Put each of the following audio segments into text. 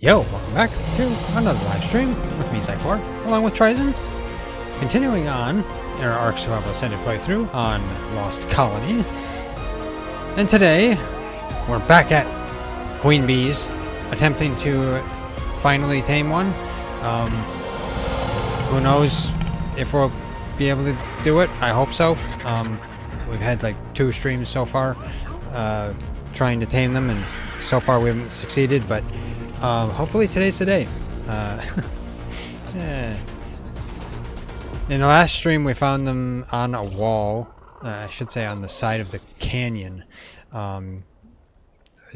Yo, welcome back to another live stream with me, Xycor, along with Ryzen. Continuing on in our ARK Survival Ascended playthrough on Lost Colony. And today, we're back at Queen Bees, attempting to finally tame one. Who knows if we'll be able to do it? I hope so. We've had like 2 streams so far, trying to tame them, and so far we haven't succeeded, but hopefully today's the day. Yeah. In the last stream we found them on a wall, I should say on the side of the canyon,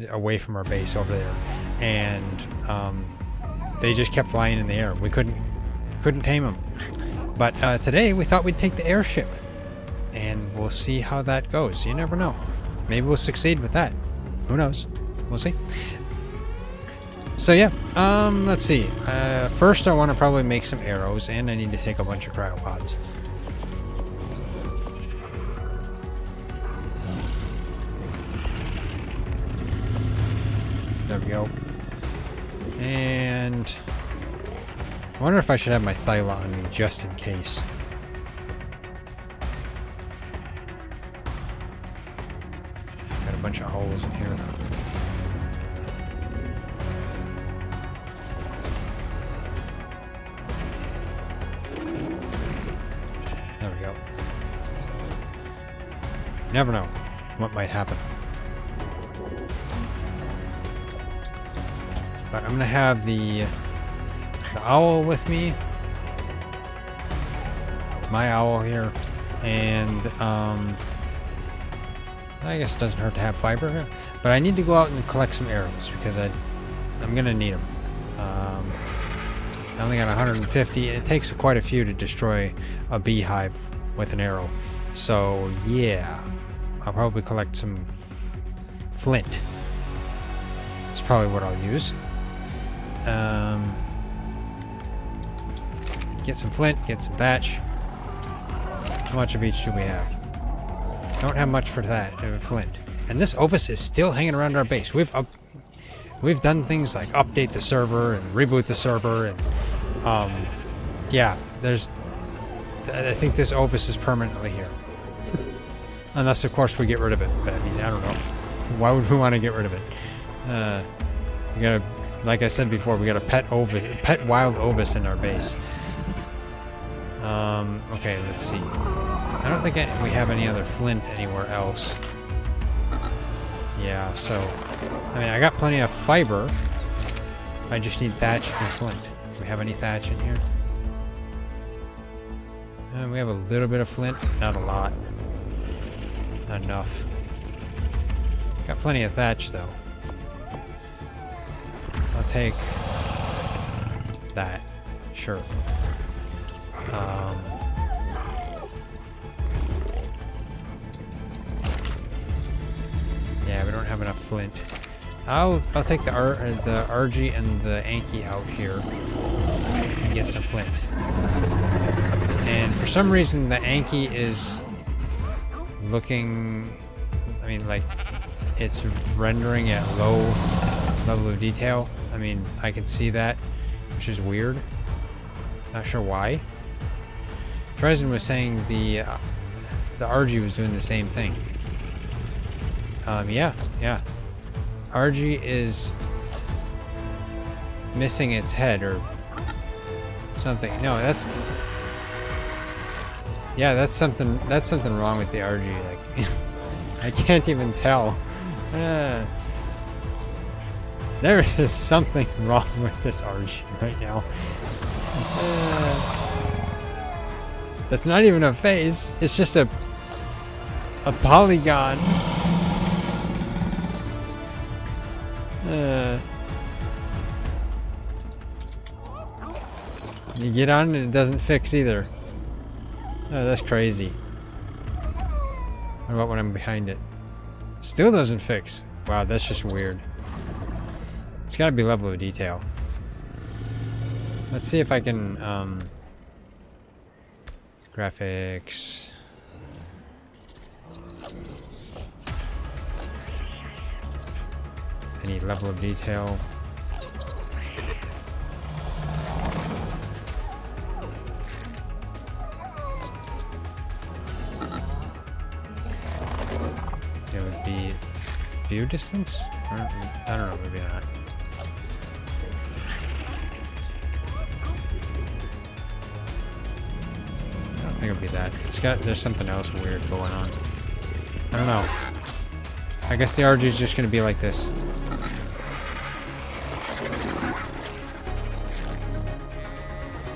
away from our base over there, and they just kept flying in the air. We couldn't tame them. But today we thought we'd take the airship, and we'll see how that goes. You never know. Maybe we'll succeed with that. Who knows? We'll see. So yeah, let's see. First I want to probably make some arrows, and I need to take a bunch of cryopods. There we go. And I wonder if I should have my Thyla on me just in case. Got a bunch of holes in here. There we go. Never know what might happen. But I'm gonna have the owl with me. My owl here. And I guess it doesn't hurt to have fiber here. But I need to go out and collect some arrows because I'm gonna need them. I only got 150. It takes quite a few to destroy a beehive with an arrow. So yeah, I'll probably collect some flint. That's probably what I'll use. Get some flint, get some thatch. How much of each do we have? Don't have much for that, flint. And this Ovis is still hanging around our base. We've done things like update the server and reboot the server, and yeah, I think this Ovis is permanently here. Unless of course we get rid of it. But I mean, I don't know. Why would we want to get rid of it? We gotta, like I said before, we got a pet wild Ovis in our base. Okay, let's see. I don't think we have any other flint anywhere else. Yeah, so I mean, I got plenty of fiber. I just need thatch and flint. Do we have any thatch in here? We have a little bit of flint, not a lot. Not enough. Got plenty of thatch though. I'll take that. Sure. Yeah, we don't have enough flint. I'll take the RG and the Anki out here and get some flint. And for some reason the Anki is looking, I mean, like it's rendering at low level of detail. I mean, I can see that, which is weird. Not sure why. Ryzen was saying the RG was doing the same thing. Yeah. RG is missing its head or something. No, that's something wrong with the RG. Like, I can't even tell. There is something wrong with this RG right now. That's not even a face. It's just a polygon. You get on and it doesn't fix either. Oh, that's crazy. What about when I'm behind it? Still doesn't fix. Wow, that's just weird. It's gotta be level of detail. Let's see if I can, graphics. I need level of detail. view distance? Or, I don't know, maybe not. I don't think it'll be that. There's something else weird going on. I don't know. I guess the RG is just gonna be like this.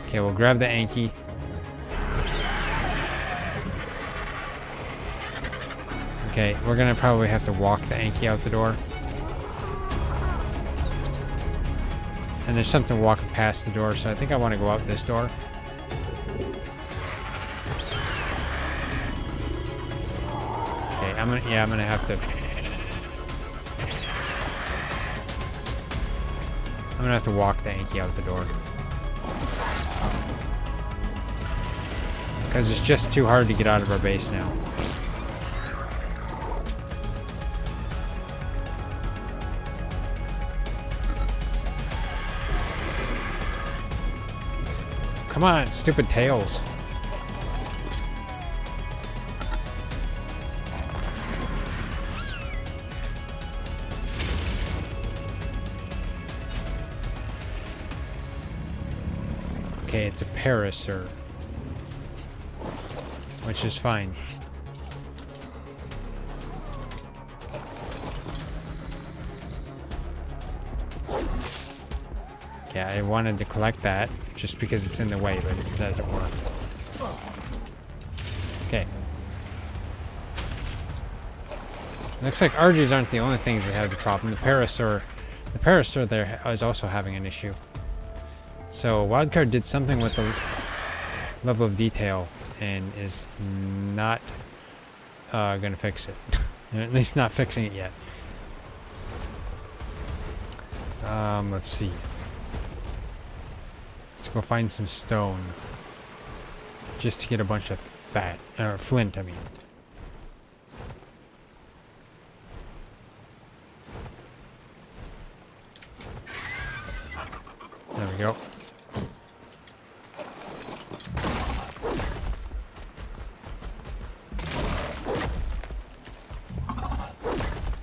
Okay, we'll grab the Anki. Okay, we're gonna probably have to walk the Anki out the door. And there's something walking past the door, so I think I want to go out this door. Okay, I'm gonna have to. I'm gonna have to walk the Anki out the door. Because it's just too hard to get out of our base now. Come on, stupid tails. Okay, it's a Parasaur. Which is fine. Yeah, I wanted to collect that just because it's in the way, but it doesn't work. Okay. Looks like RGs aren't the only things that have the problem. The Parasaur there is also having an issue. So Wildcard did something with the level of detail and is not gonna fix it. At least not fixing it yet. Let's see. Let's go find some stone. Just to get a bunch of flint, I mean. There we go.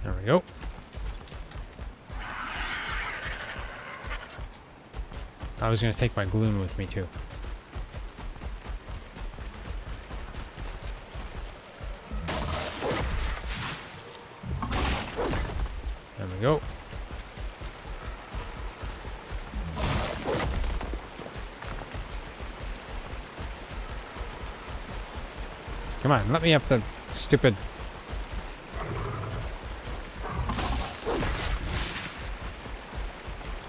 There we go. I was going to take my gloon with me too. There we go. Come on, let me up the stupid...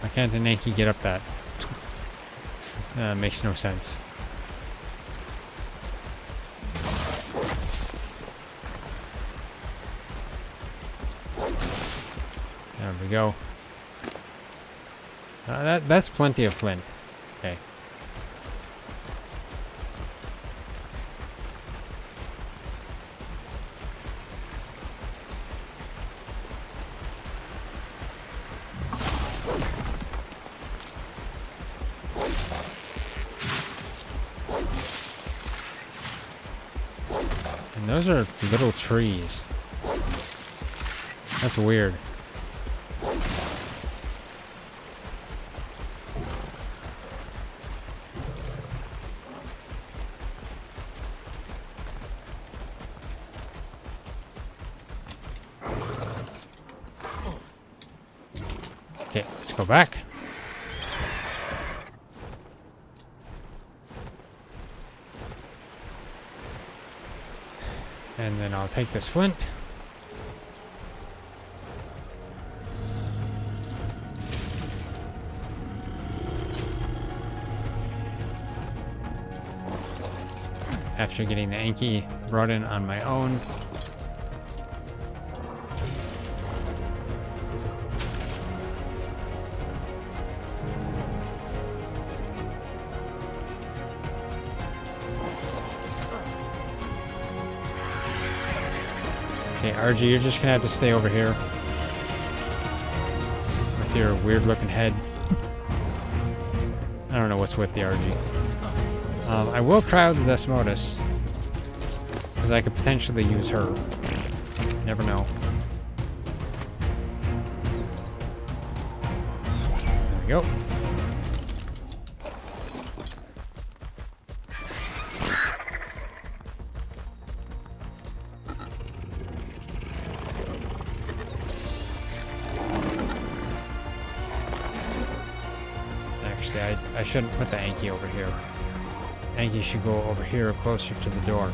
Why can't an Anki get up that? Makes no sense. There we go. That's plenty of flint. Okay. And those are little trees. That's weird. Okay, let's go back. And then I'll take this flint. After getting the Anki brought in on my own. Okay, RG, you're just gonna have to stay over here with your weird looking head. I don't know what's with the RG. I will crowd the Desmodus because I could potentially use her. Never know. we go. Actually, I shouldn't put the Anki over here. Anki should go over here closer to the door.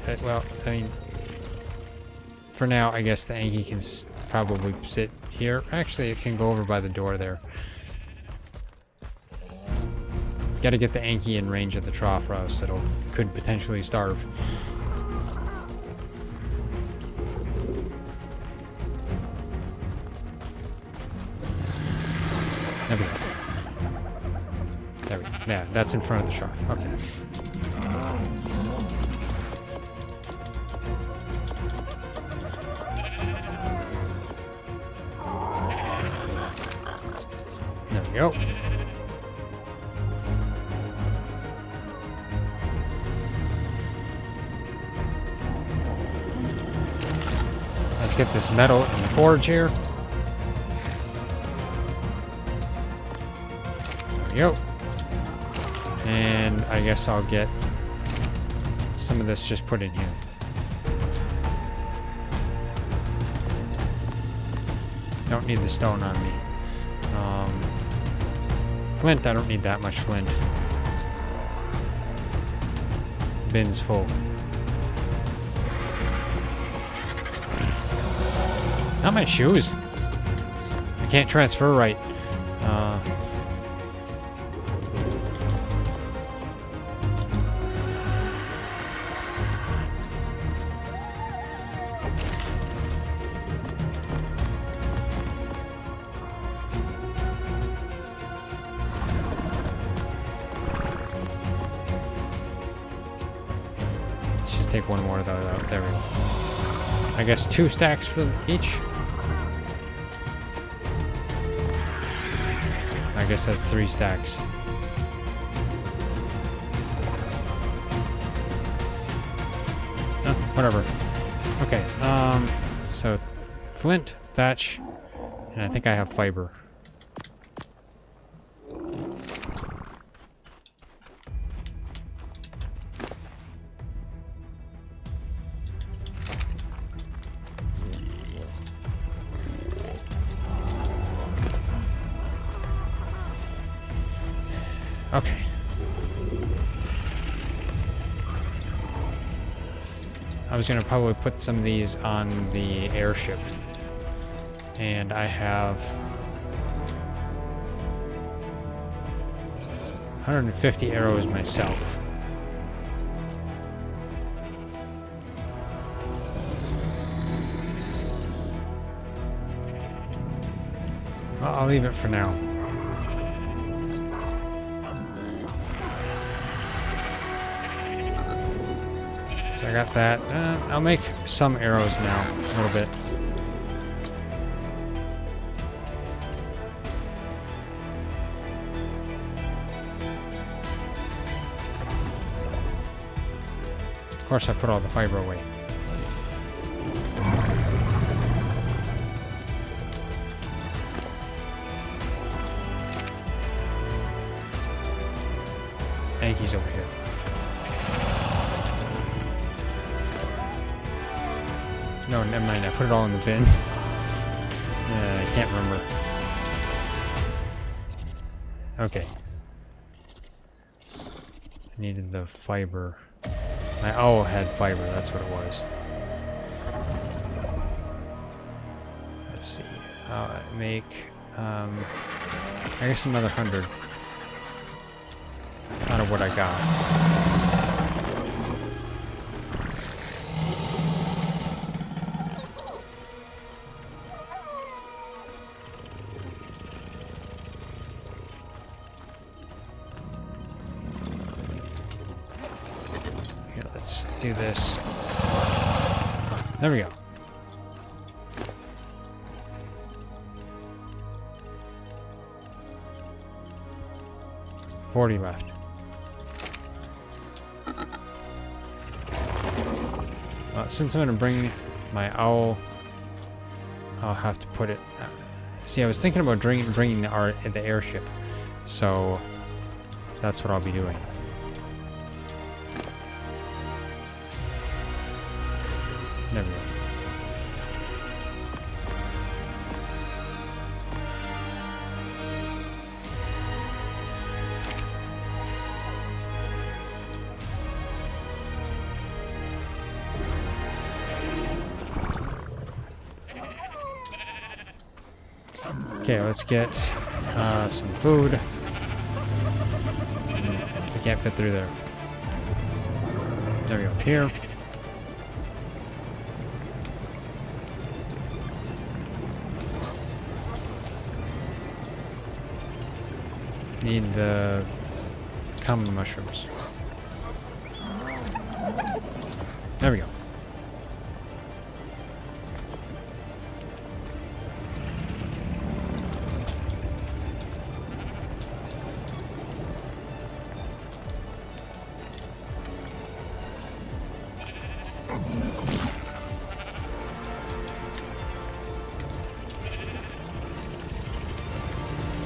Okay, well, I mean, for now, I guess the Anki can probably sit here. Actually, it can go over by the door there. Gotta get the Anki in range of the trough, or else could potentially starve. There we go. There we go. Yeah, that's in front of the trough. Okay. There we go. Let's get this metal in the forge here. There we go. And I guess I'll get some of this just put in here. Don't need the stone on me. Flint, I don't need that much flint. Bin's full. Not my shoes. I can't transfer right. Let's just take one more of those out. There we go. I guess 2 stacks for each. I guess that's 3 stacks. Oh, whatever. Okay, so flint, thatch, and I think I have fiber. Okay. I was gonna probably put some of these on the airship. And I have 150 arrows myself. Well, I'll leave it for now. So I got that. I'll make some arrows now, a little bit. Of course, I put all the fiber away. Anki's over here. No, never mind. I put it all in the bin. I can't remember. Okay. I needed the fiber. My owl had fiber. That's what it was. Let's see. I'll make, I guess another 100 out of what I got. Here, let's do this. There we go. 40 left. Since I'm going to bring my owl, I'll have to put it... see, I was thinking about bringing the airship, so that's what I'll be doing. There we go. Okay, let's get some food. I can't fit through there. There we go. Here. Need the common mushrooms. There we go.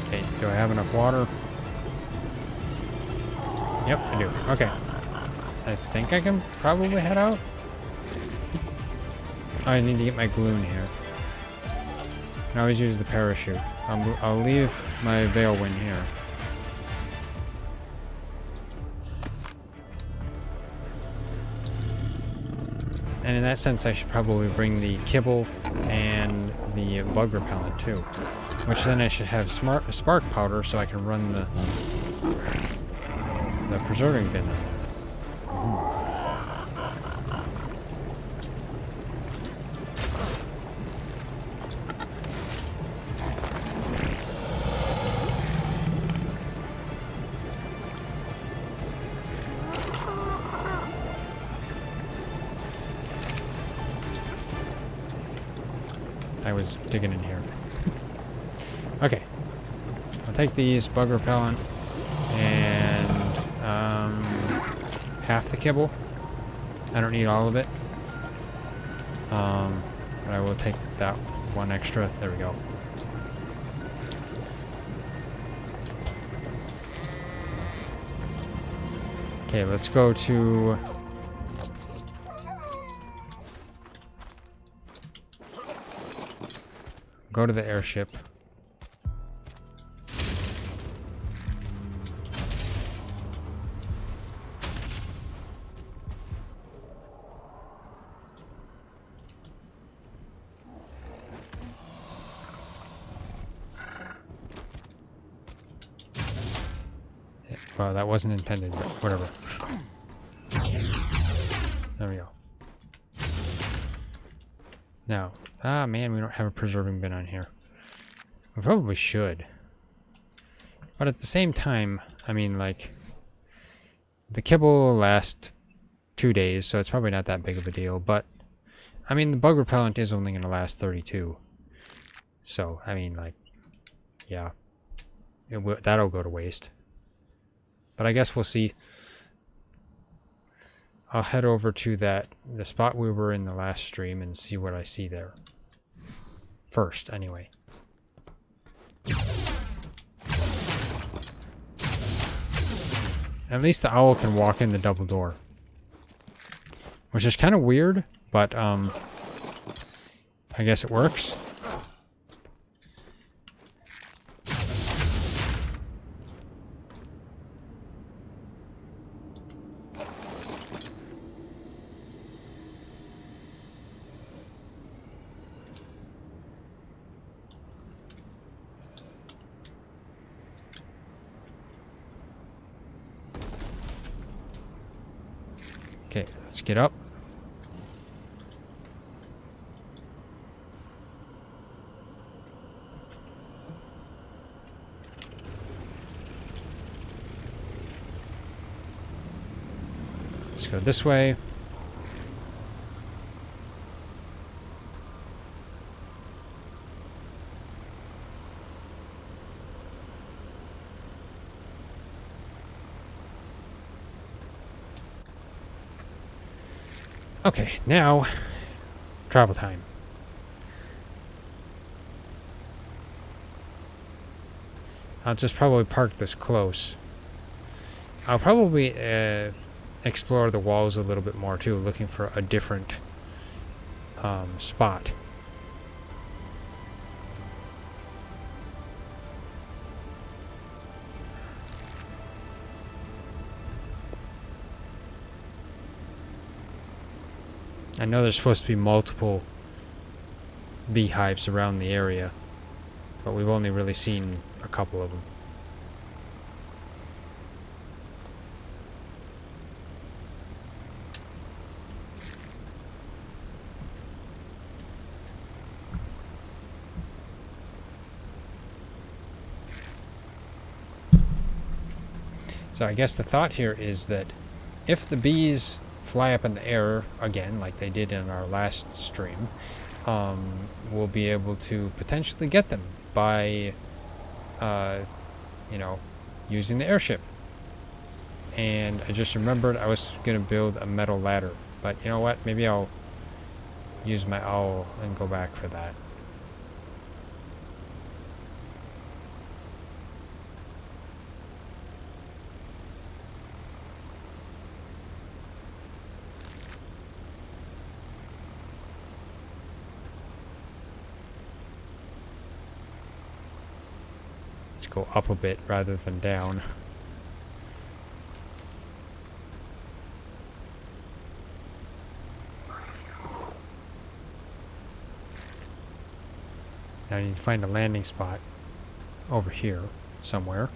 Okay, do I have enough water? Yep, I do. Okay. I think I can probably head out. Oh, I need to get my gloon here. I can always use the parachute. I'll leave my Veilwind here. And in that sense, I should probably bring the kibble and the bug repellent too. Which then I should have spark powder so I can run the preserving bin. I was digging in here. Okay. I'll take these bug repellent and half the kibble. I don't need all of it. But I will take that one extra. There we go. Okay, let's go to... go to the airship. Well, that wasn't intended, but whatever. There we go. Now, man, we don't have a preserving bin on here. We probably should. But at the same time, I mean, like, the kibble will last 2 days, so it's probably not that big of a deal. But, I mean, the bug repellent is only going to last 32. So, I mean, like, yeah. That'll go to waste. But I guess we'll see. I'll head over to the spot we were in the last stream and see what I see there. First, anyway. At least the owl can walk in the double door. Which is kind of weird, but I guess it works. Okay, let's get up. Let's go this way. Okay, now travel time. I'll just probably park this close. I'll probably explore the walls a little bit more too, looking for a different spot. I know there's supposed to be multiple beehives around the area, but we've only really seen a couple of them. So I guess the thought here is that if the bees fly up in the air again, like they did in our last stream, we'll be able to potentially get them by, you know, using the airship. And I just remembered I was going to build a metal ladder. But you know what? Maybe I'll use my owl and go back for that. Let's go up a bit rather than down. Now I need to find a landing spot over here somewhere.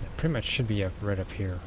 That pretty much should be right up here.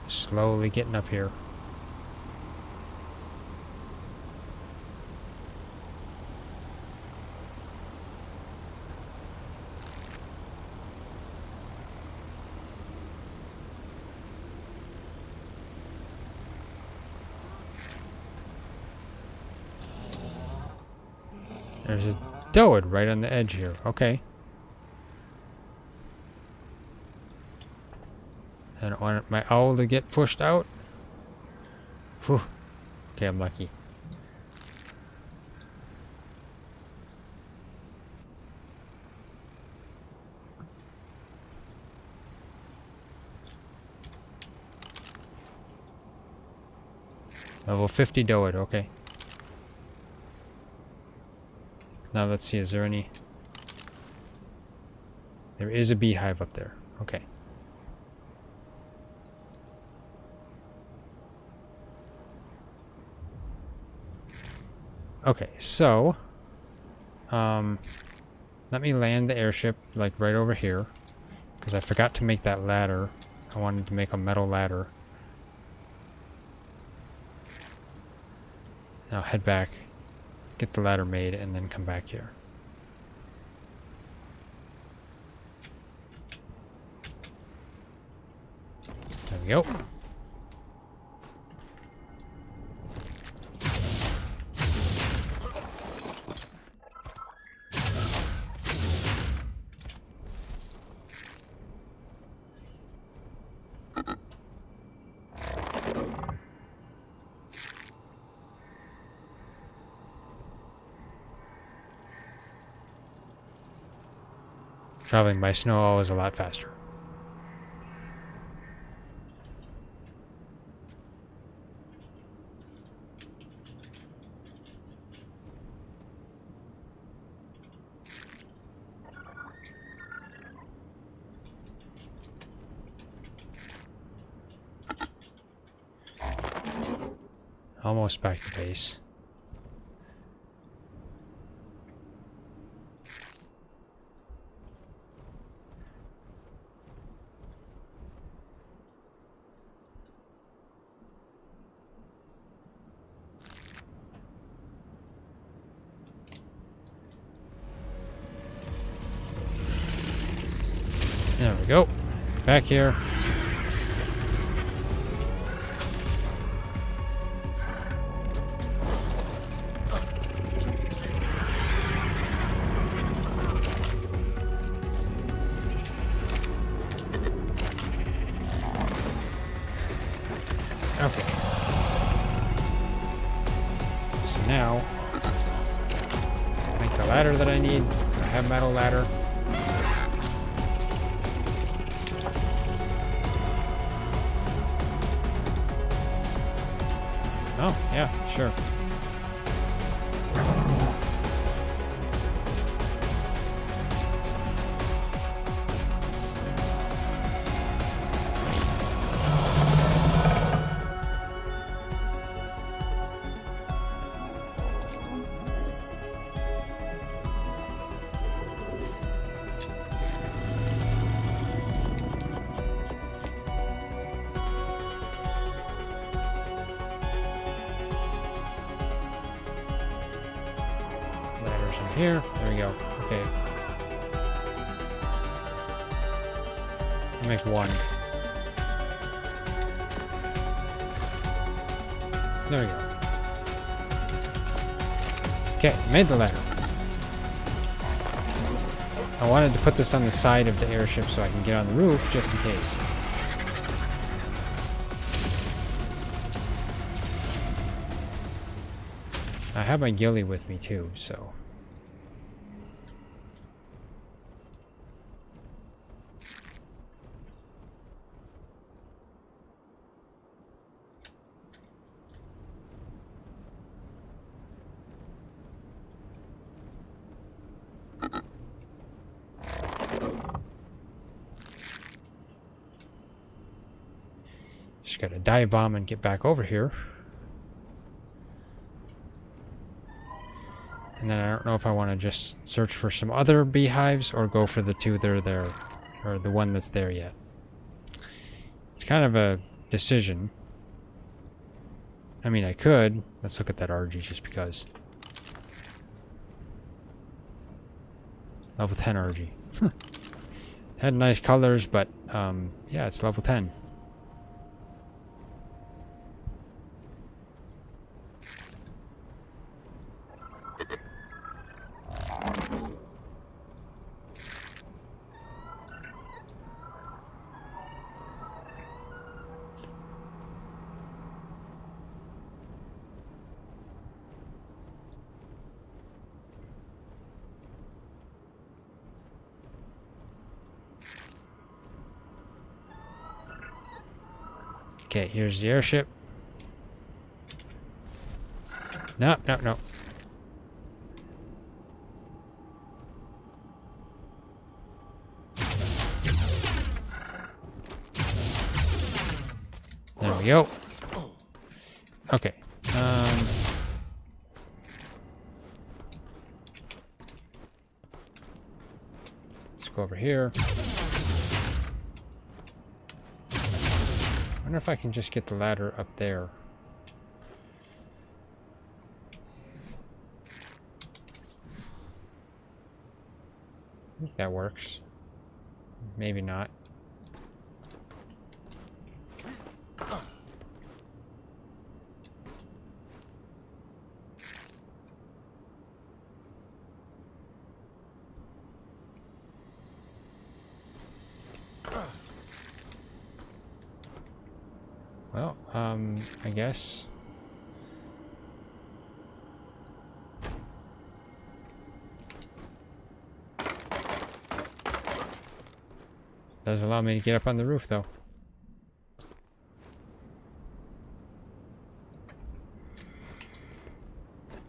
Slowly getting up here. There's a toad right on the edge here. Okay. I don't want my owl to get pushed out. Whew. Okay, I'm lucky. Level 50 Doed, okay. Now let's see, is there any... There is a beehive up there. Okay. Okay, so... let me land the airship, like, right over here. Because I forgot to make that ladder. I wanted to make a metal ladder. Now head back, get the ladder made, and then come back here. There we go. Traveling by snow is a lot faster. almost back to base. There we go. Back here. Okay. So now, make the ladder that I need. I have metal ladder. Oh, yeah, sure. Here, there we go. Okay. I'll make one. There we go. Okay, made the ladder. I wanted to put this on the side of the airship so I can get on the roof just in case. I have my ghillie with me too, so. Just gotta dive bomb and get back over here. And then I don't know if I want to just search for some other beehives or go for the two that are there, or the one that's there yet. It's kind of a decision. I mean, I could. Let's look at that RG just because. Level 10 RG. Had nice colors, but yeah, it's level 10. Okay, here's the airship. No, no, no. There we go. Okay. Let's go over here. I wonder if I can just get the ladder up there. I think that works. Maybe not. Well, I guess. Does allow me to get up on the roof, though.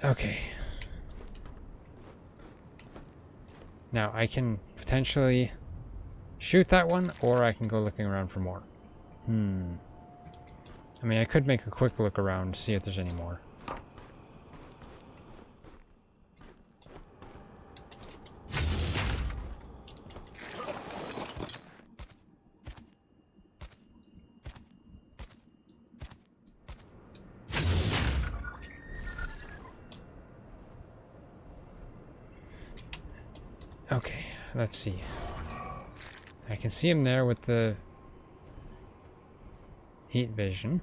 Okay. Now, I can potentially shoot that one, or I can go looking around for more. I mean, I could make a quick look around to see if there's any more. Okay, let's see. I can see him there with the heat vision.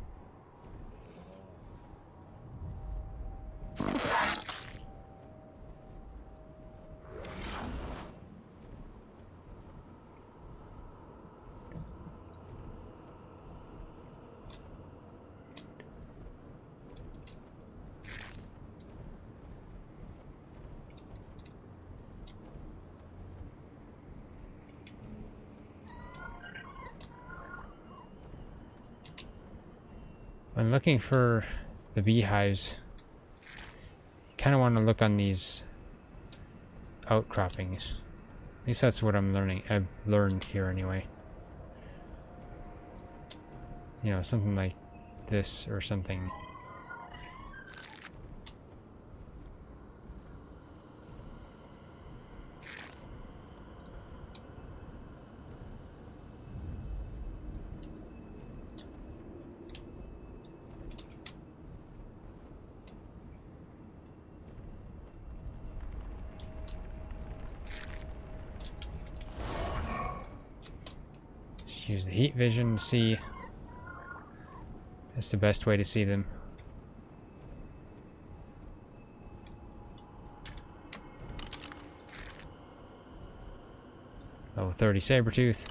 I'm looking for the beehives. Kind of want to look on these outcroppings. At least that's what I'm learning. I've learned here anyway. You know, something like this or something. Use the heat vision to see. That's the best way to see them. Level 30 Sabertooth.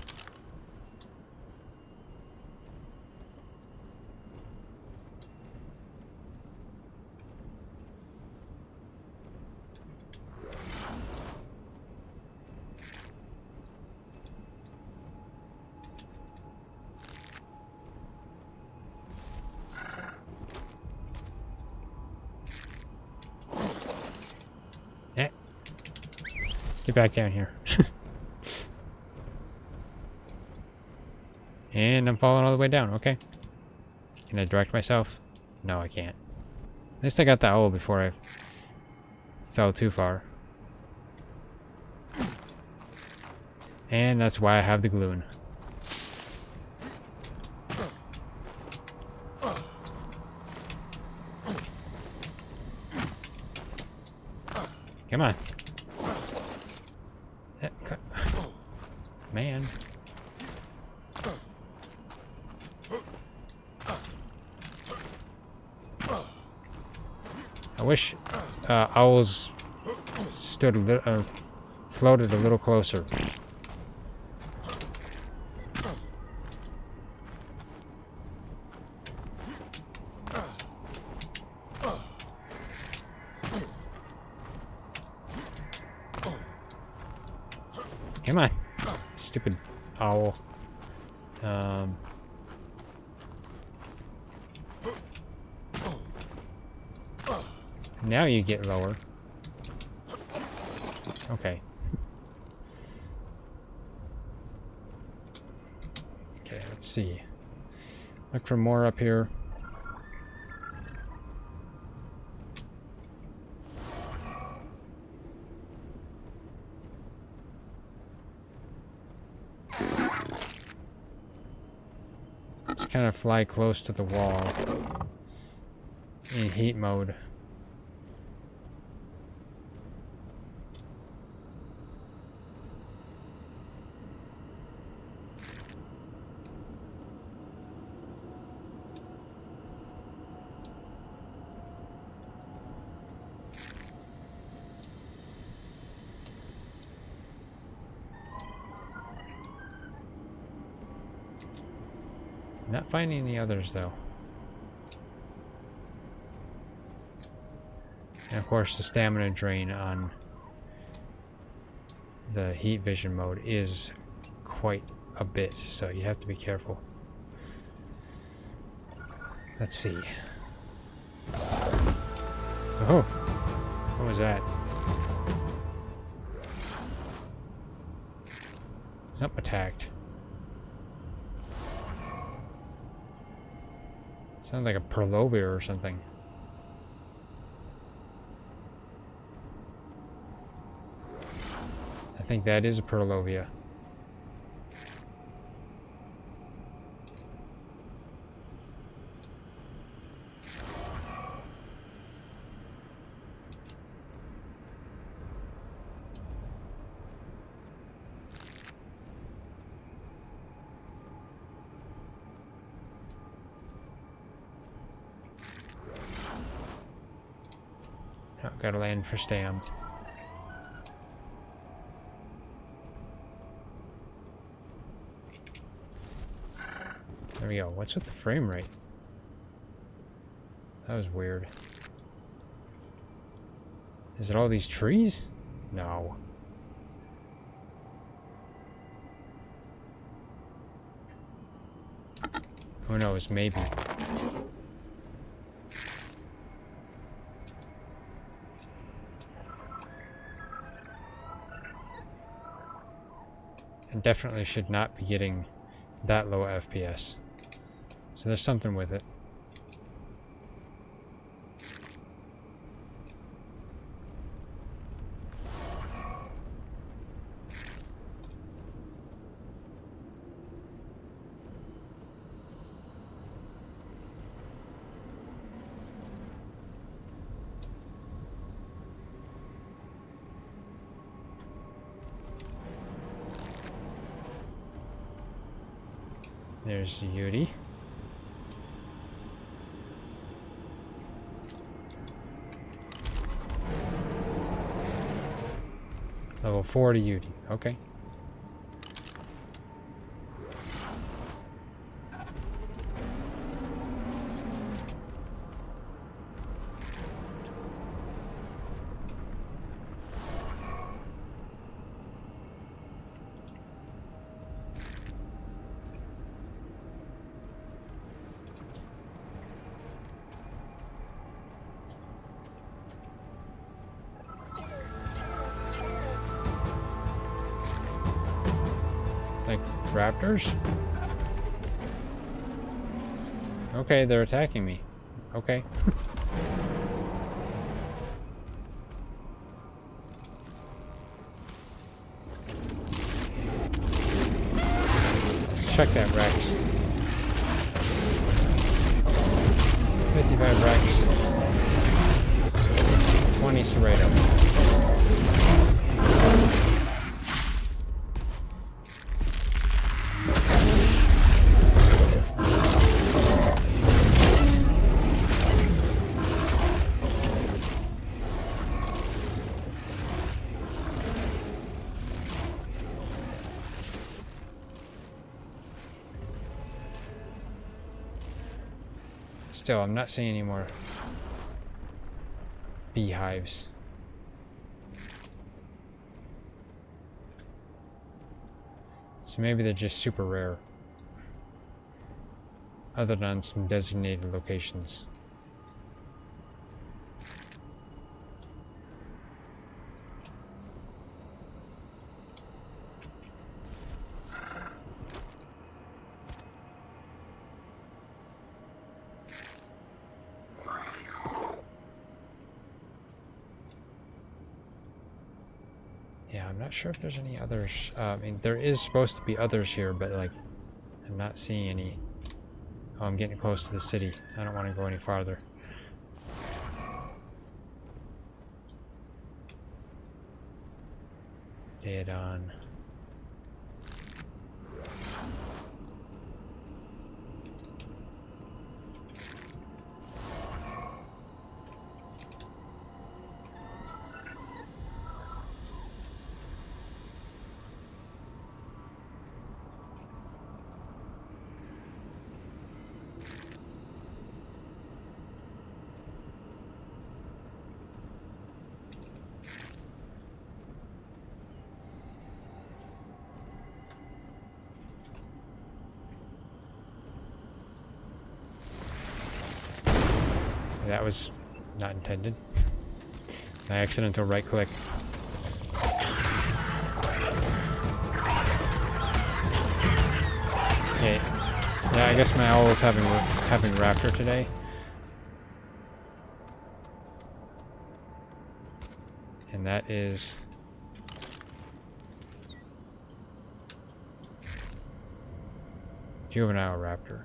Get back down here. And I'm falling all the way down. Okay. Can I direct myself? No, I can't. At least I got the owl before I fell too far. And that's why I have the gluon. Come on. Man. I wish owls stood a little, floated a little closer. Come on. Stupid owl. Now you get lower. Okay. Okay, let's see. Look for more up here. Kind of fly close to the wall in heat mode. Not finding any others though. And of course the stamina drain on the heat vision mode is quite a bit, so you have to be careful. Let's see. Oh, what was that? Something attacked. Sounds like a Perlovia or something. I think that is a Perlovia. Oh, gotta land for Stam. There we go. What's with the frame rate? That was weird. Is it all these trees? No. Who knows? Maybe. And definitely should not be getting that low FPS. So there's something with it. There's Yudi. Level 4 to Yudi. Okay. Like raptors? Okay, they're attacking me. Okay. Check that Rex. 55 Rex. 20 Serrato. Still, I'm not seeing any more beehives. So maybe they're just super rare. Other than some designated locations. Yeah, I'm not sure if there's any others. I mean, there is supposed to be others here, but like, I'm not seeing any. Oh, I'm getting close to the city. I don't want to go any farther. Dead on. That was not intended. My accidental right click. Okay, Yeah, I guess my owl is having raptor today. And that is juvenile raptor.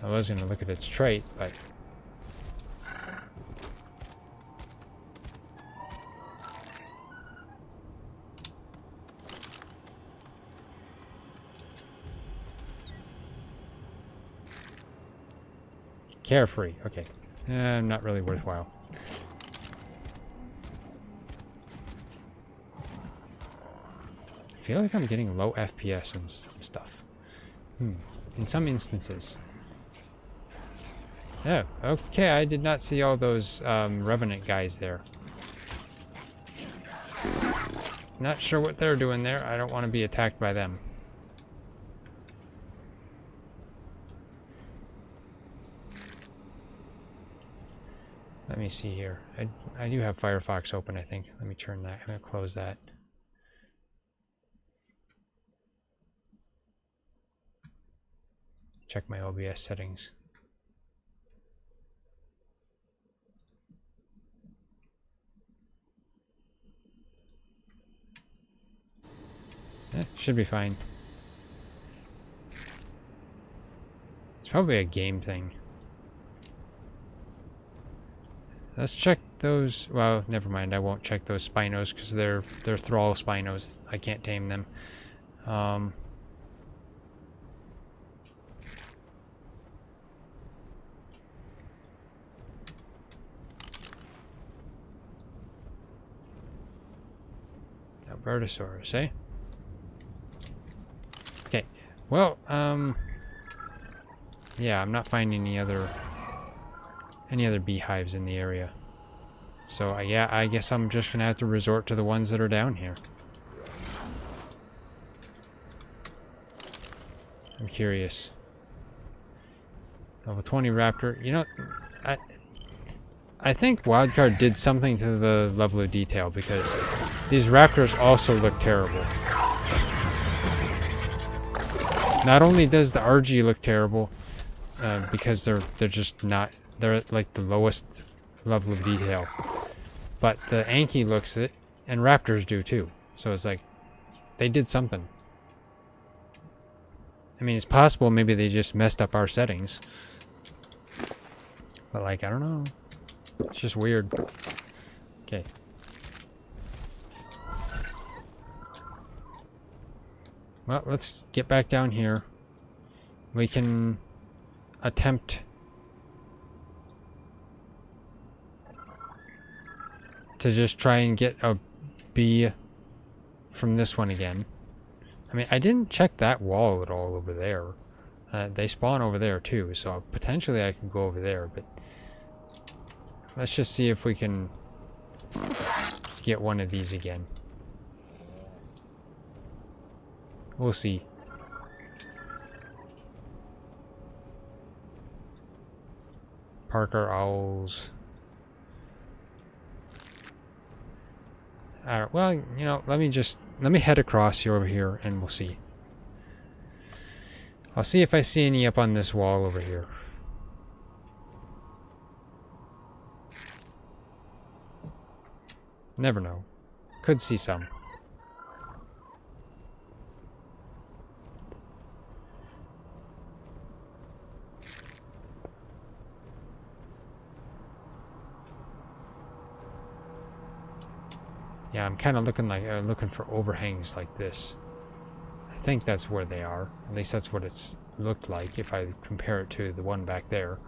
I was going to look at its trait, but carefree. Okay, not really worthwhile. I feel like I'm getting low FPS and some stuff. In some instances. Oh, okay, I did not see all those Revenant guys there. Not sure what they're doing there. I don't want to be attacked by them. Let me see here. I do have Firefox open, I think. Let me turn that. I'm going to close that. Check my OBS settings. Should be fine. It's probably a game thing. Let's check those. Well, never mind. I won't check those Spinos because they're thrall Spinos. I can't tame them. Albertosaurus, eh? Okay. Well, yeah, I'm not finding any other beehives in the area. So, yeah, I guess I'm just gonna have to resort to the ones that are down here. I'm curious. Level 20 raptor. You know, I think Wildcard did something to the level of detail because these raptors also look terrible. Not only does the RG look terrible, because they're just not, they're at like the lowest level of detail, but the Anki looks it, and raptors do too. So it's like they did something. I mean, it's possible maybe they just messed up our settings, but like I don't know. It's just weird. Okay. Well, let's get back down here. We can attempt to just try and get a bee from this one again. I mean, I didn't check that wall at all over there. They spawn over there too, so potentially I can go over there, but let's just see if we can get one of these again. We'll see. Parker owls. Well, you know, let me head across here over here and we'll see. I'll see if I see any up on this wall over here. Never know. Could see some. Yeah, I'm kind of looking for overhangs like this. I think that's where they are. At least that's what it's looked like if I compare it to the one back there.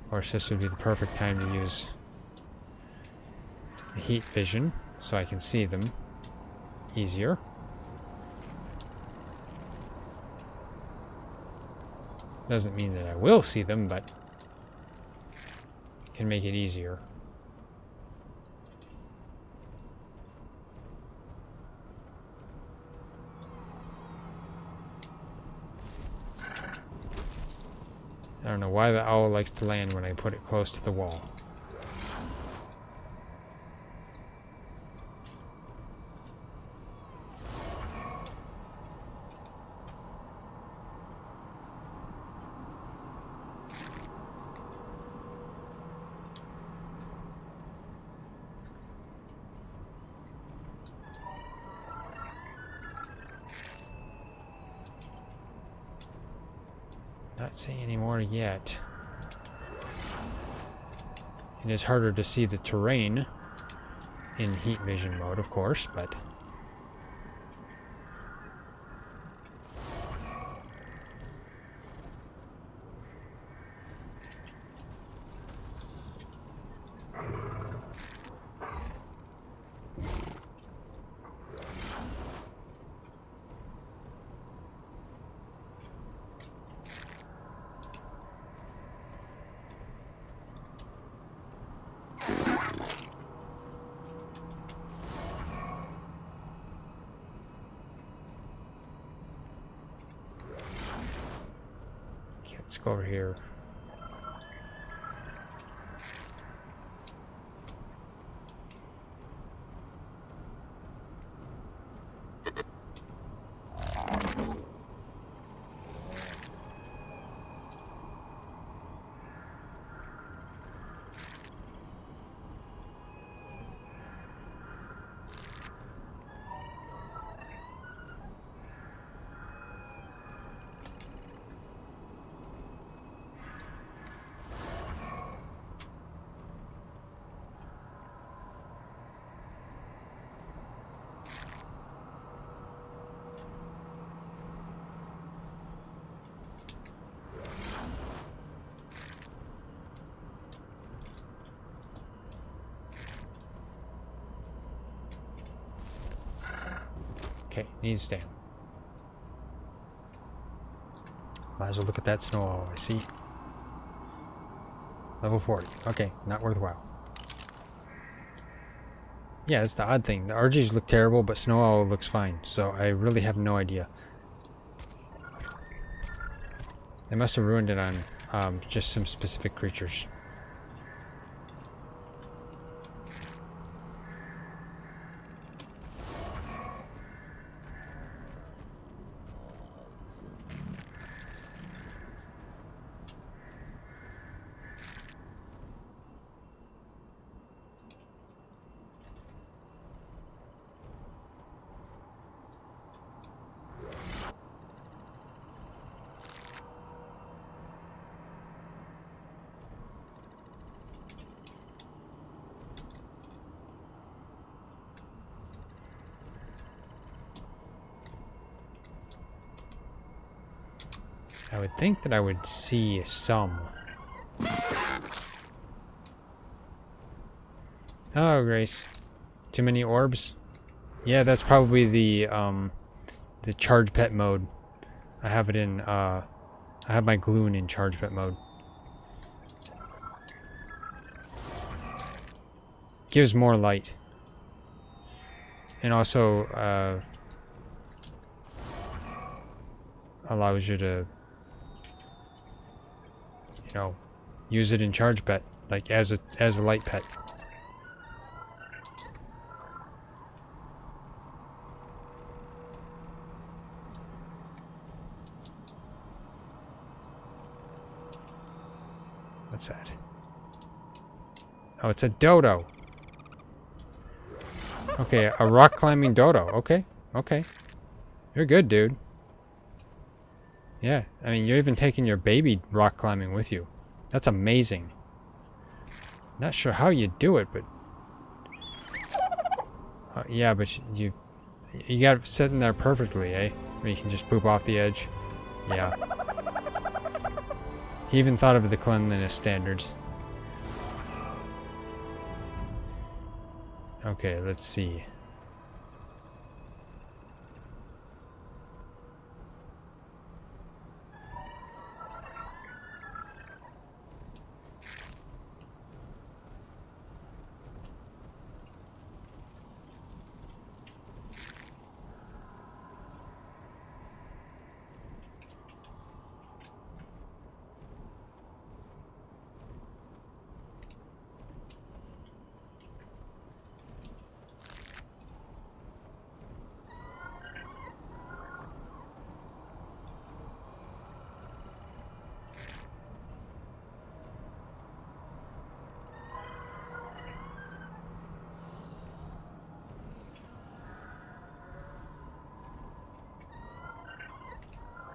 Of course, this would be the perfect time to use heat vision so I can see them easier. Doesn't mean that I will see them, but can make it easier. I don't know why the owl likes to land when I put it close to the wall. Not seeing any more yet. It is harder to see the terrain in heat vision mode, of course, but let's go over here. Okay, needs stand. Might as well look at that snow owl, I see. Level 40. Okay, not worthwhile. Yeah, that's the odd thing. The RGs look terrible, but snow owl looks fine. So I really have no idea. They must have ruined it on just some specific creatures. I would think that I would see some. Oh, Grace. Too many orbs? Yeah, that's probably the charge pet mode. I have it in, I have my Gloon in charge pet mode. Gives more light. And also, allows you to, you know, use it in charge pet, like as a light pet. What's that? Oh, it's a dodo. Okay, a rock climbing dodo. Okay, okay. You're good, dude. Yeah, I mean, you're even taking your baby rock climbing with you. That's amazing. Not sure how you do it, but... yeah, but you got it sitting there perfectly, eh? Where you can just poop off the edge. Yeah. He even thought of the cleanliness standards. Okay, let's see.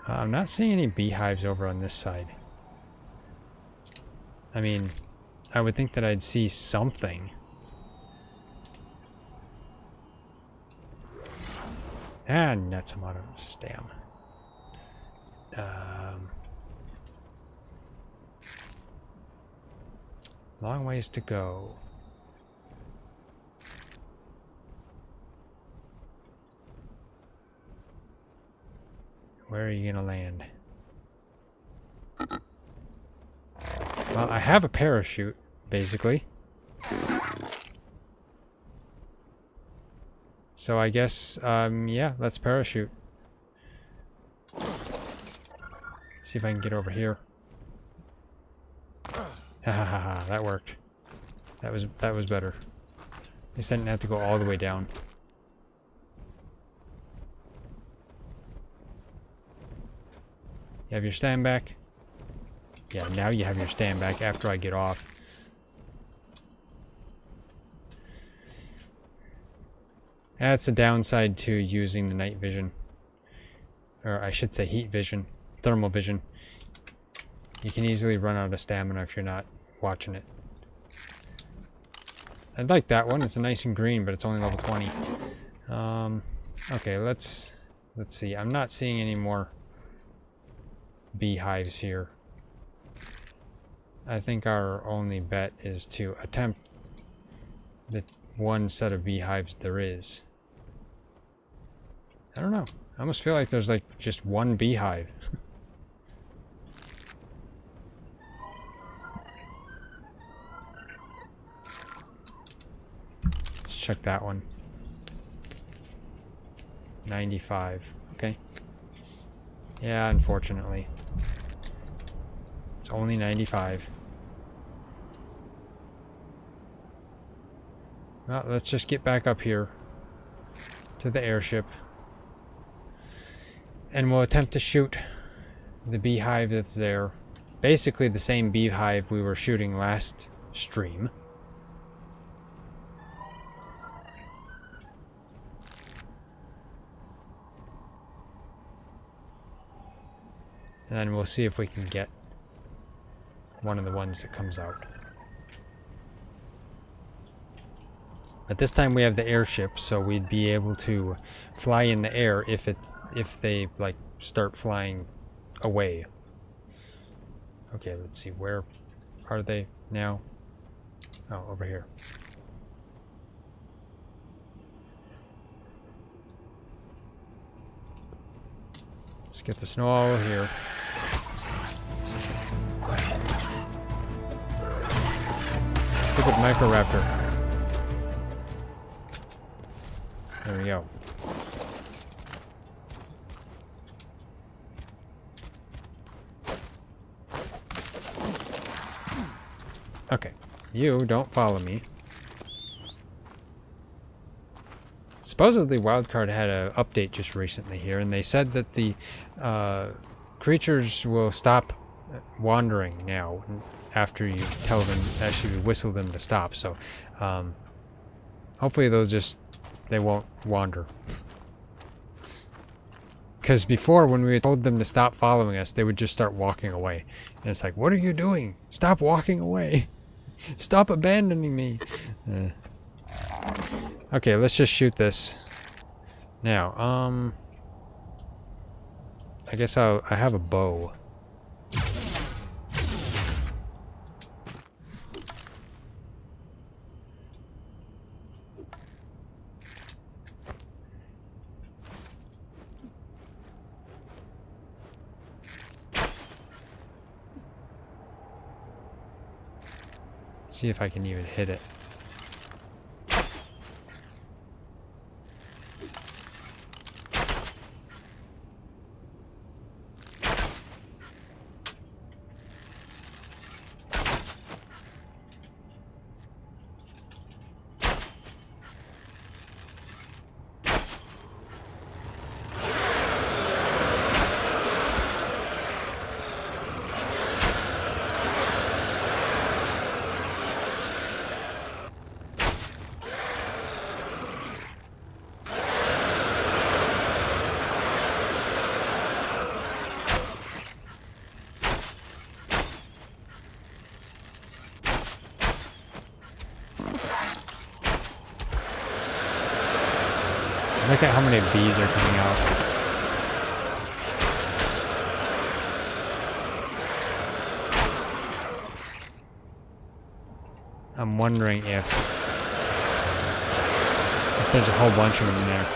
I'm not seeing any beehives over on this side. I mean, I would think that I'd see something. Ah, nuts, I'm out of stam. Long ways to go. Where are you gonna land? Well, I have a parachute, basically. So I guess, yeah, let's parachute. See if I can get over here. Ha ha ha ha, that worked. That was better. At least I didn't have to go all the way down. You have your stand back? Yeah, now you have your stand back after I get off. That's the downside to using the night vision. Or I should say heat vision. Thermal vision. You can easily run out of stamina if you're not watching it. I like that one. It's nice and green, but it's only level 20. Okay, let's see. I'm not seeing any more beehives here. I think our only bet is to attempt the one set of beehives there is. I don't know. I almost feel like there's like just one beehive. Let's check that one. 95. Okay. Yeah, unfortunately. It's only 95. Well, let's just get back up here to the airship. And we'll attempt to shoot the beehive that's there. Basically the same beehive we were shooting last stream. And then we'll see if we can get one of the ones that comes out. But this time we have the airship, so we'd be able to fly in the air if they like start flying away. Okay, let's see, where are they now? Oh, over here. Let's get the snow all here. Stupid Microraptor. There we go. Okay, you don't follow me. Supposedly Wildcard had an update just recently here, and they said that the creatures will stop wandering now after you tell them, actually whistle them to stop. So hopefully they won't wander. Because before, when we told them to stop following us, they would just start walking away. And it's like, what are you doing? Stop walking away. Stop abandoning me. Okay, let's just shoot this. Now, I guess I have a bow. See if I can even hit it. Look at how many bees are coming out. I'm wondering if there's a whole bunch of them there.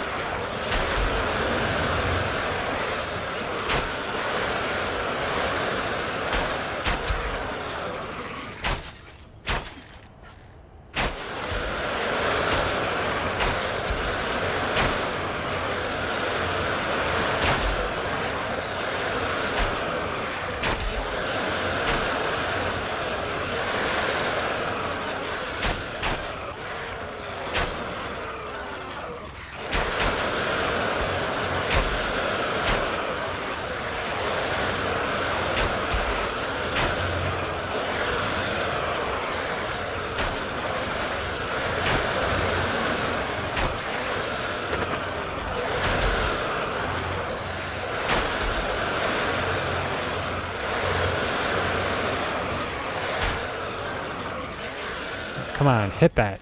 Come on, hit that.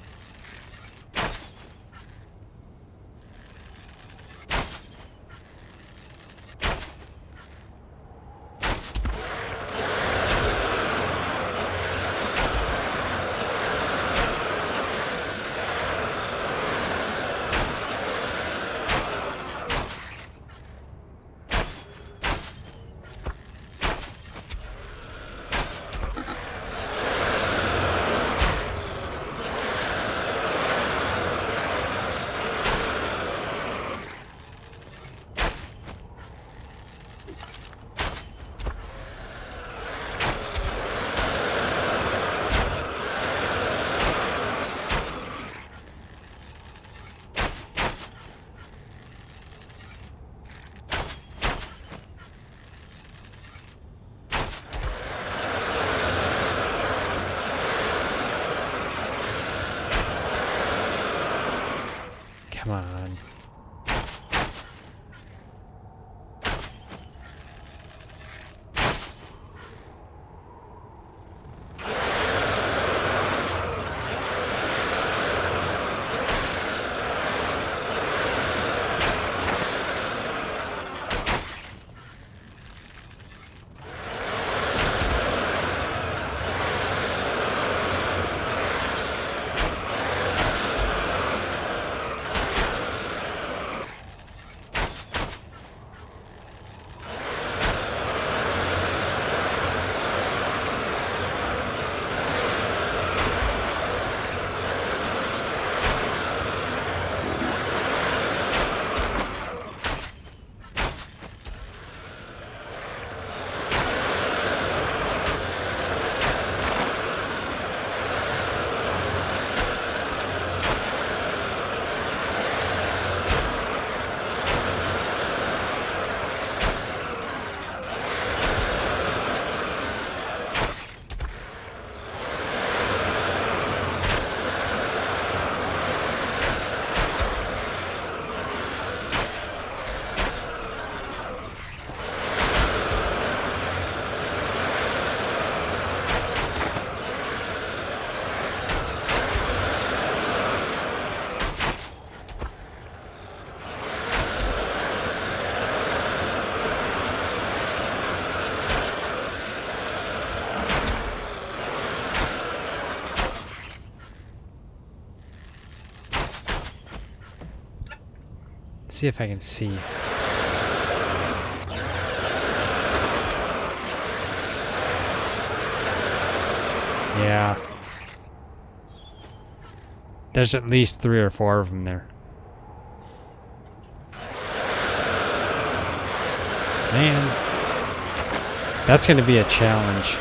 Come on. See if I can see. Yeah. There's at least 3 or 4 of them there. Man, that's going to be a challenge.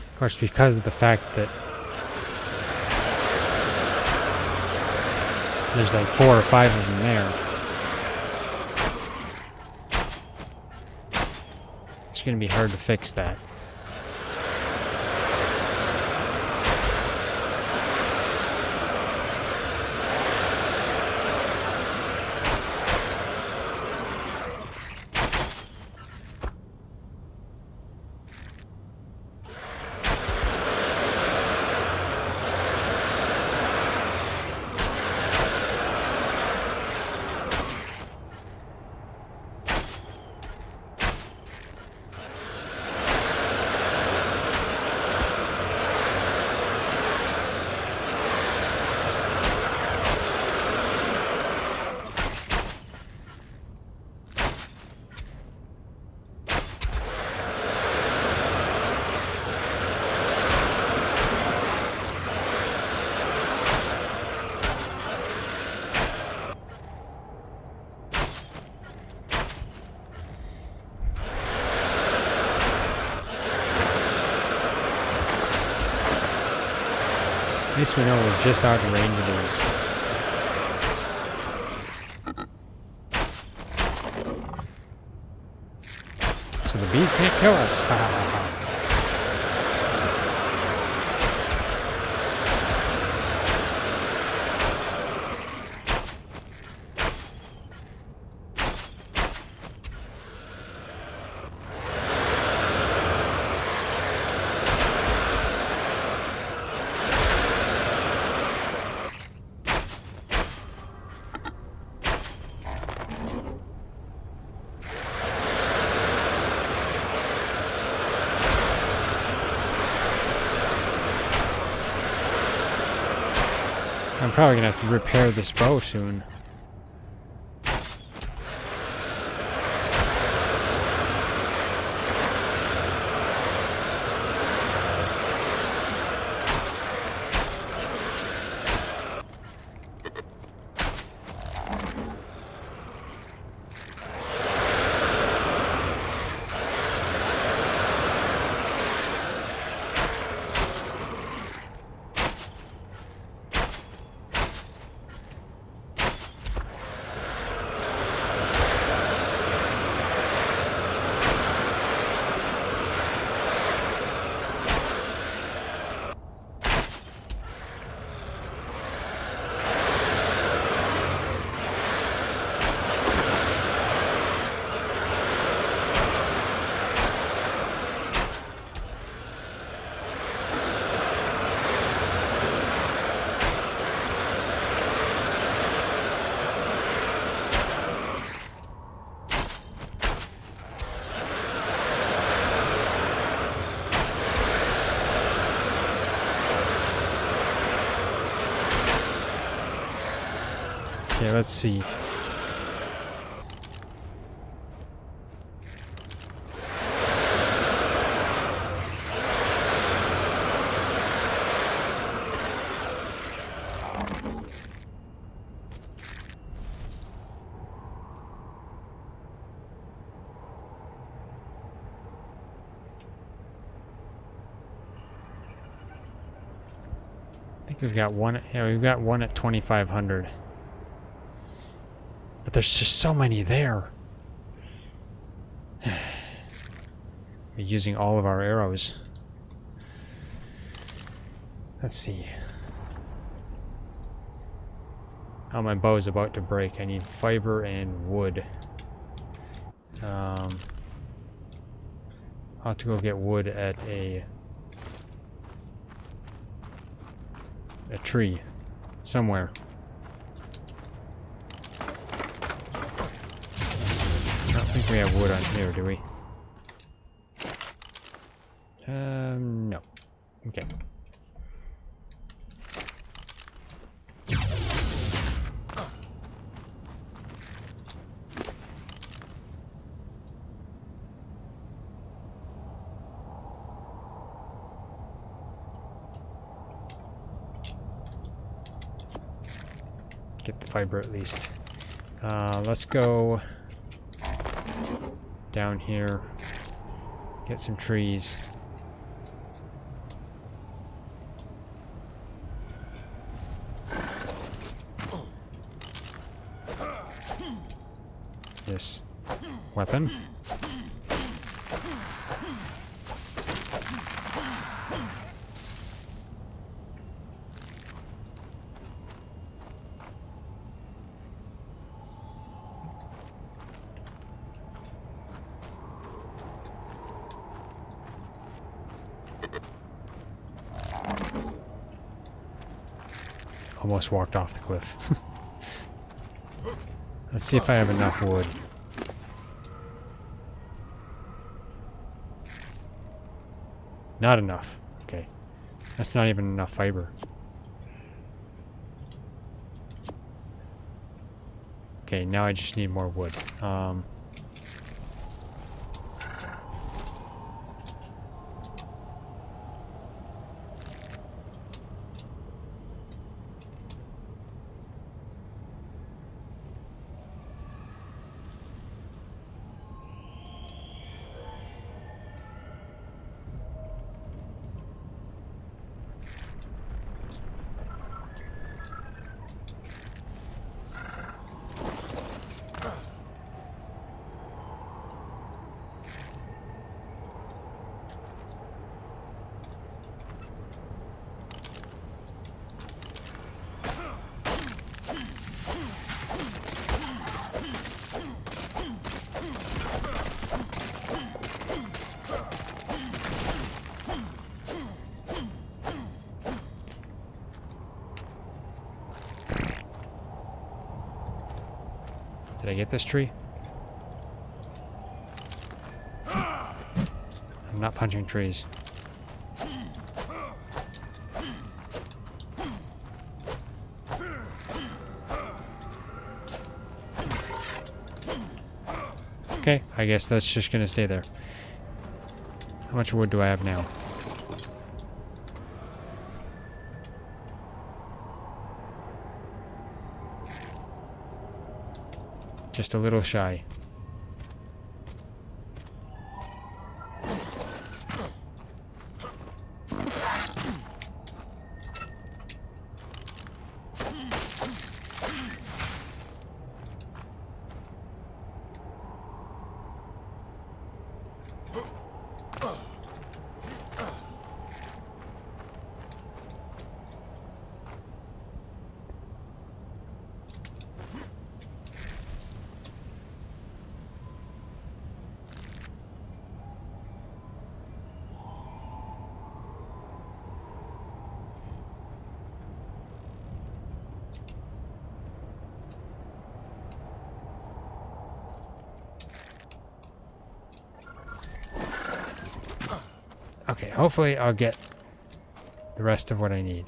Of course, because of the fact that there's like 4 or 5 of them there, it's going to be hard to fix that. At least we know we're just out of range of these. So the bees can't kill us. Ha ha ha. I'm probably gonna have to repair this bow soon. Okay, let's see. I think we've got one. Yeah, we've got one at 2,500. But there's just so many there. We're using all of our arrows. Let's see. Oh, my bow is about to break. I need fiber and wood. I'll have to go get wood at a tree somewhere. I don't think we have wood on here, do we? No. Okay. Get the fiber at least. Let's go down here, get some trees. This weapon. Almost walked off the cliff. Let's see if I have enough wood. Not enough. Okay. That's not even enough fiber. Okay, now I just need more wood. Did I get this tree? I'm not punching trees. Okay, I guess that's just gonna stay there. How much wood do I have now? Just a little shy. Okay, hopefully I'll get the rest of what I need.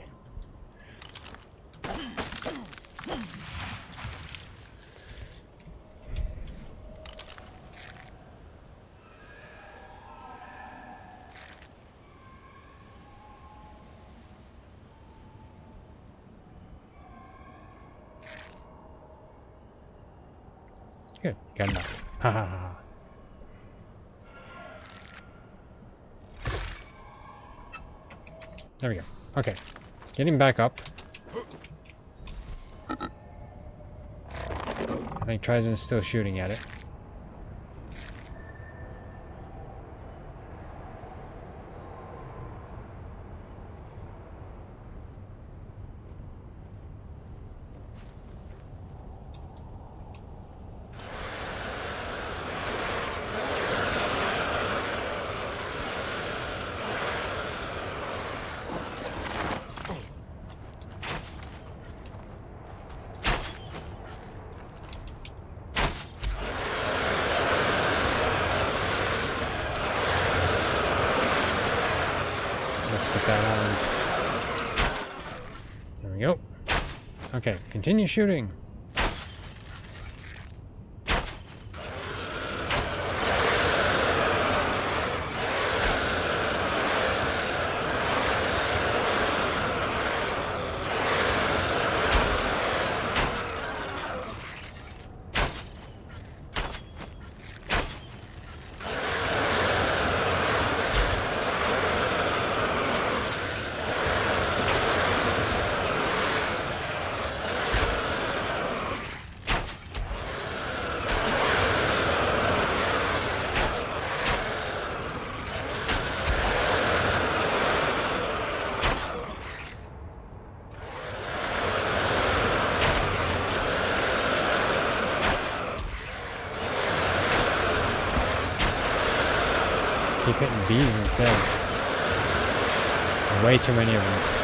Good, got enough. Ha ha ha. There we go. Okay. Getting back up. I think Trizen's still shooting at it. Let's get that on. There we go. Okay, continue shooting. Keep hitting B's instead. Way too many of them.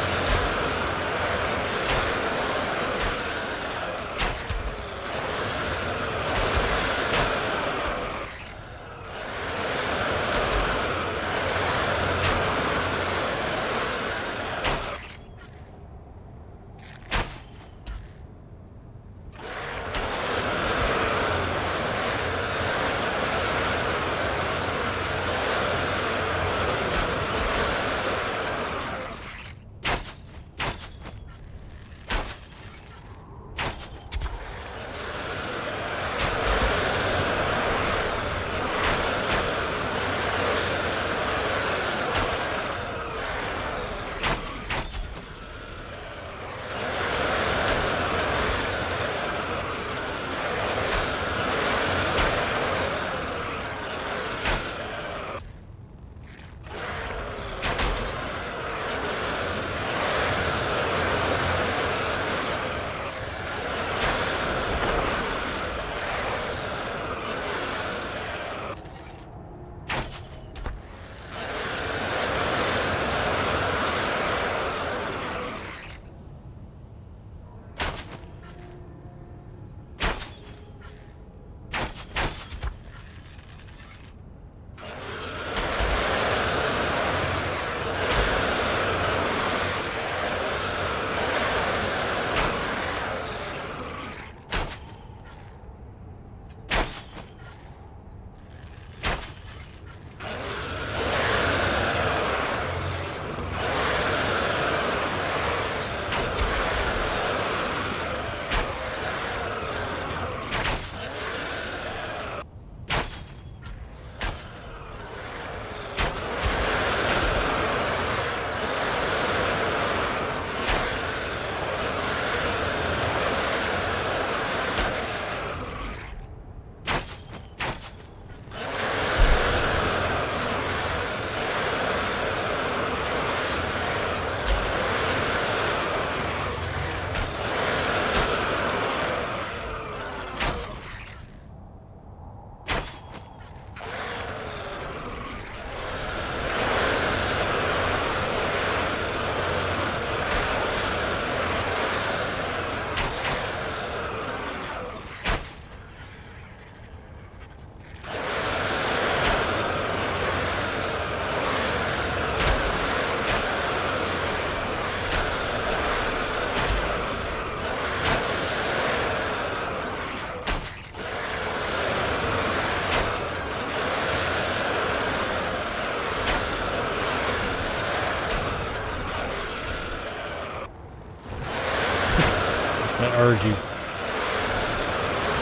Urgy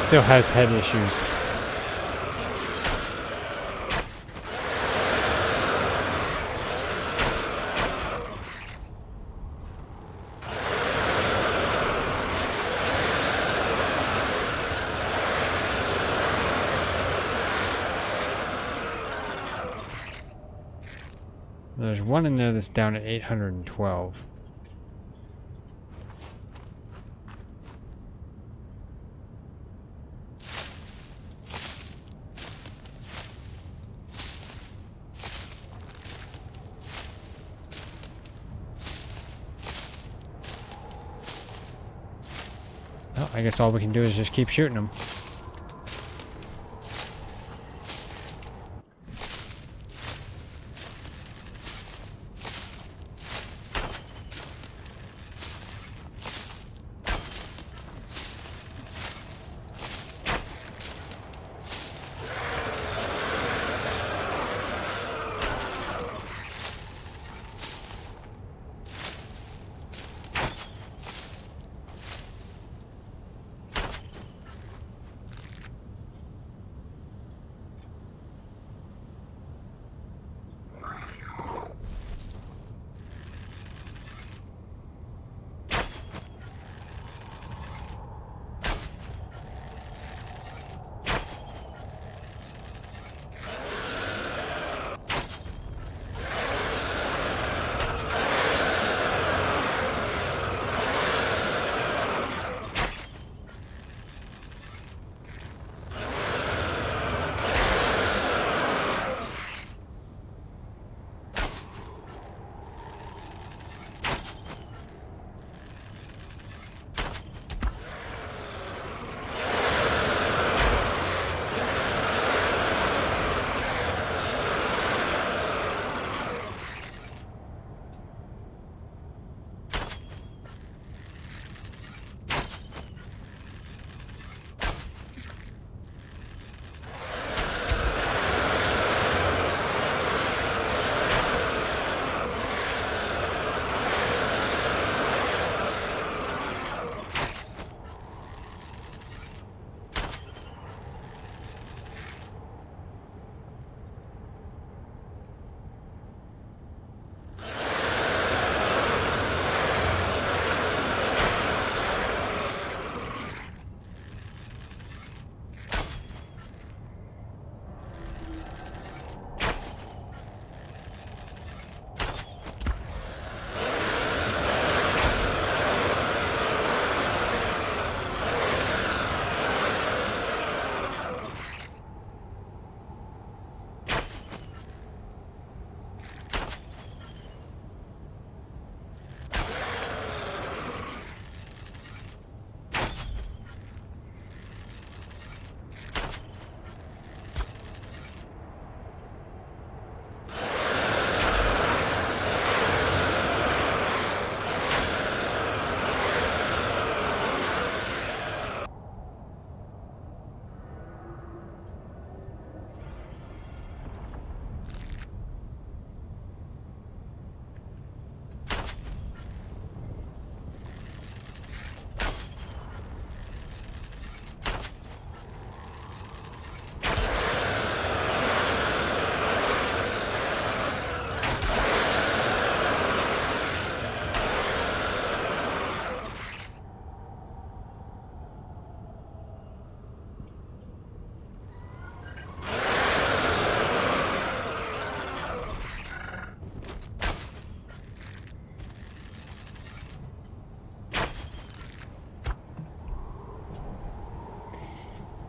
still has head issues. There's one in there that's down at 812. Well, I guess all we can do is just keep shooting them.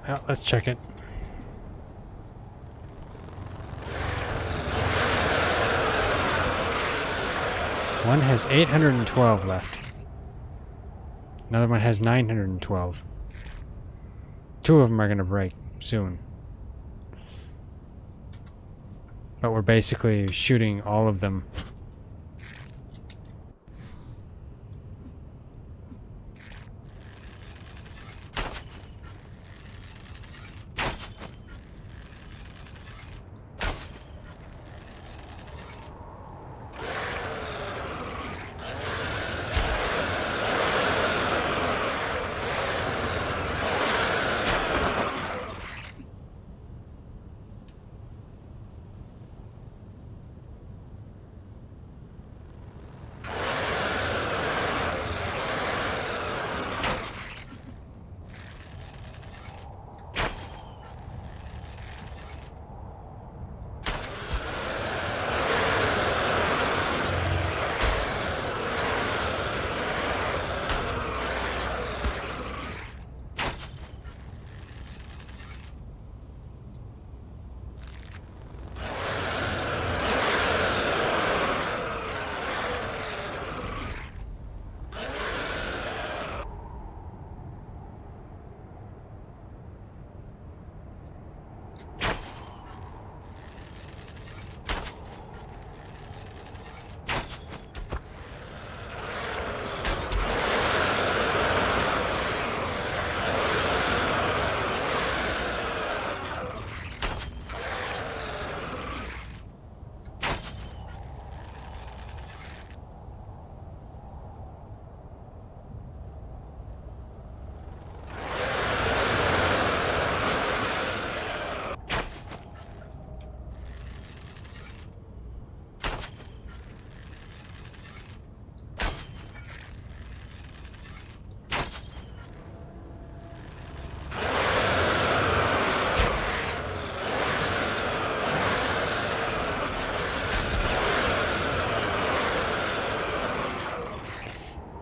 Well, let's check it. One has 812 left. Another one has 912. Two of them are going to break soon. But we're basically shooting all of them.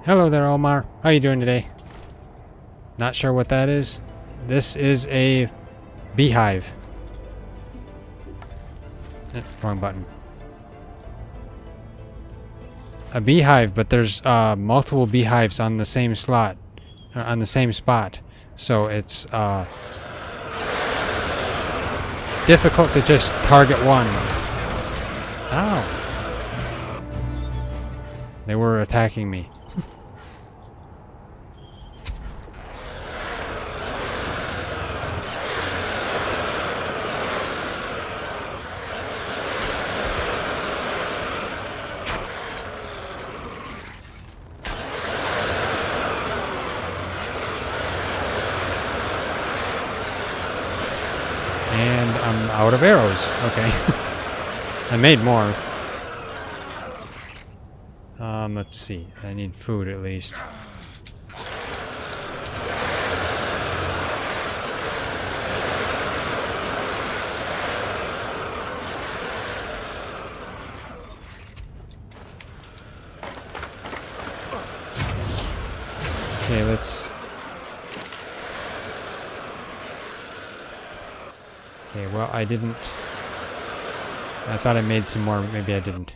Hello there, Omar. How you doing today? Not sure what that is. This is a beehive. Wrong button. A beehive, but there's multiple beehives on the same slot, on the same spot. So it's difficult to just target one. Ow. They were attacking me. And I'm out of arrows. Okay. I made more. Let's see. I need food at least. Okay, let's... Okay, well, I didn't... I thought I made some more, maybe I didn't.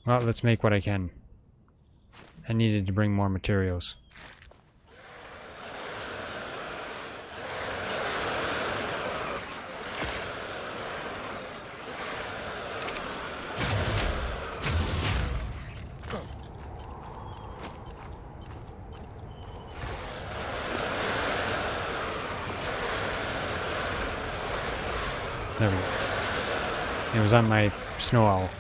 Well, let's make what I can. I needed to bring more materials. There we go. It was on my snow owl.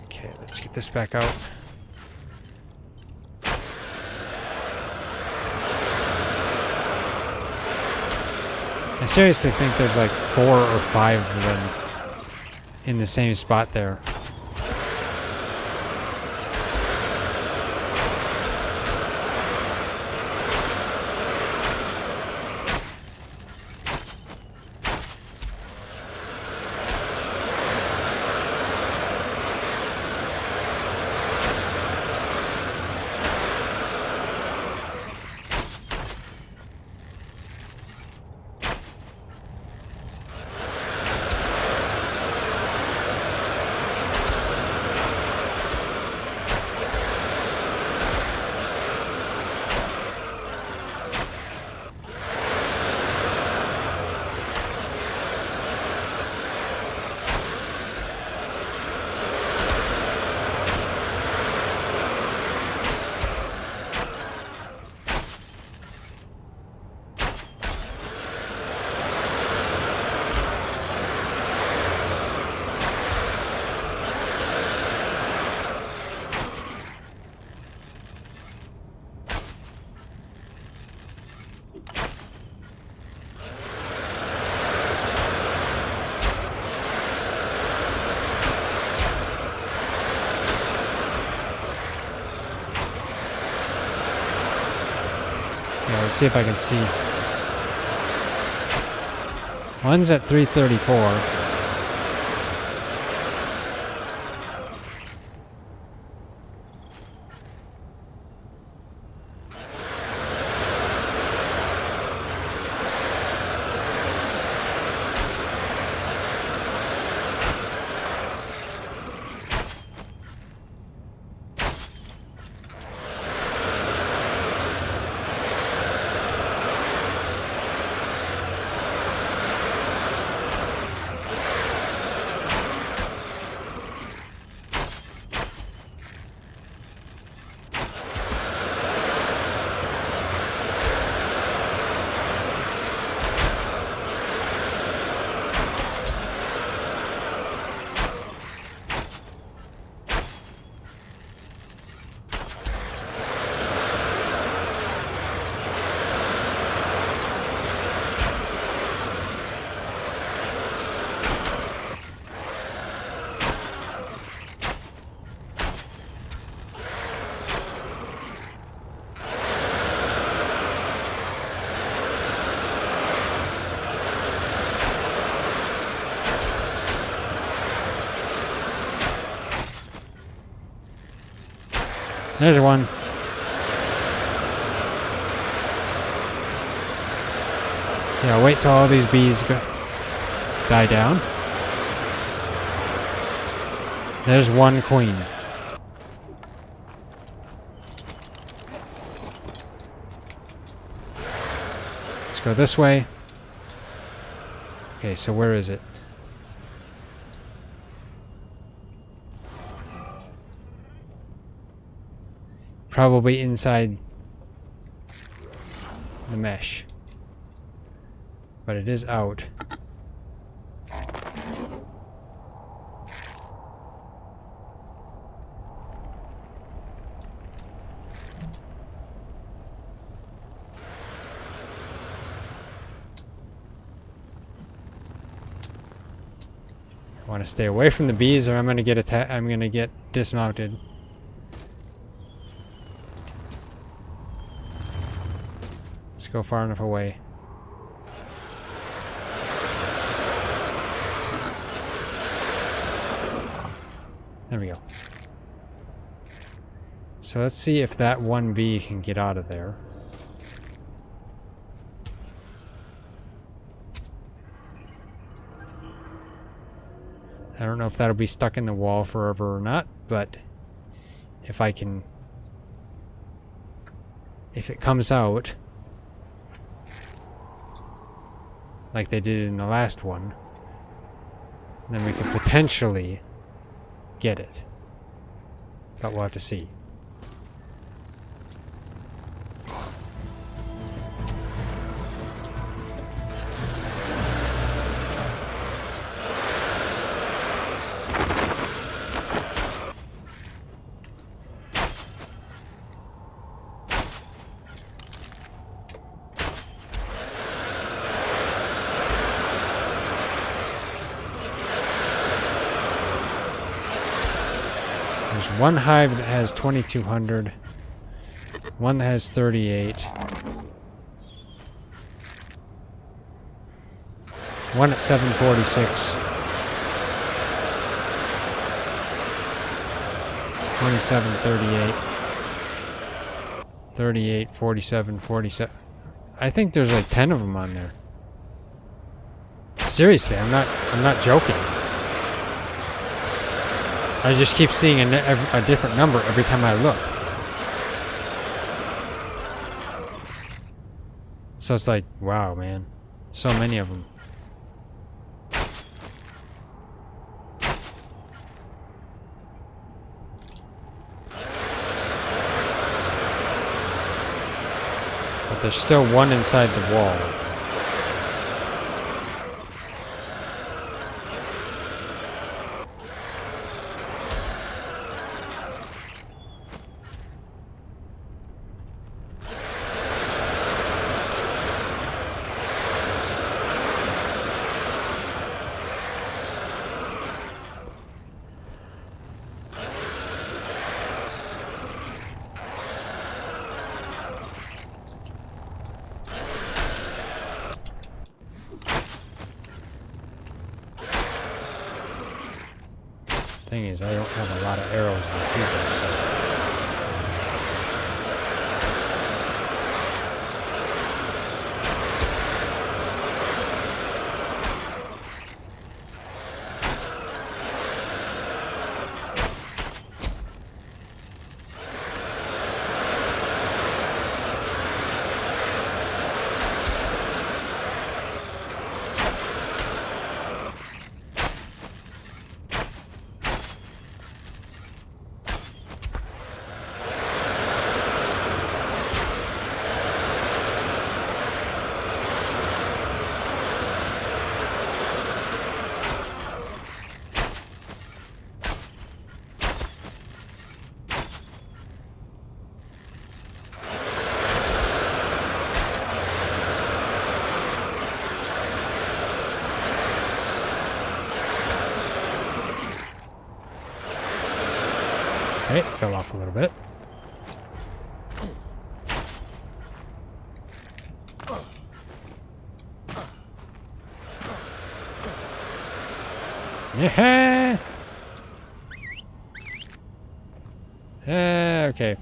Okay, let's get this back out. I seriously think there's like 4 or 5 of them in the same spot there. Let's see if I can see. One's at 334. There's one. Yeah, wait till all these bees die down. There's one queen. Let's go this way. Okay, so where is it? Probably inside the mesh. But it is out. I want to stay away from the bees or I'm going to get dismounted. Let's go far enough away. There we go. So let's see if that one bee can get out of there. I don't know if that'll be stuck in the wall forever or not, but if I can... if it comes out like they did in the last one, then we can potentially get it. But we'll have to see. There's one hive that has 2200, one that has 38, one at 746, 27, 38, 38, 47, 47. I think there's like 10 of them on there. Seriously, I'm not joking. I just keep seeing a different number every time I look. So it's like, wow, man. So many of them. But there's still one inside the wall. Thing is, I don't have a lot of arrows in the people, so. Okay, it fell off a little bit. Yeah. Okay.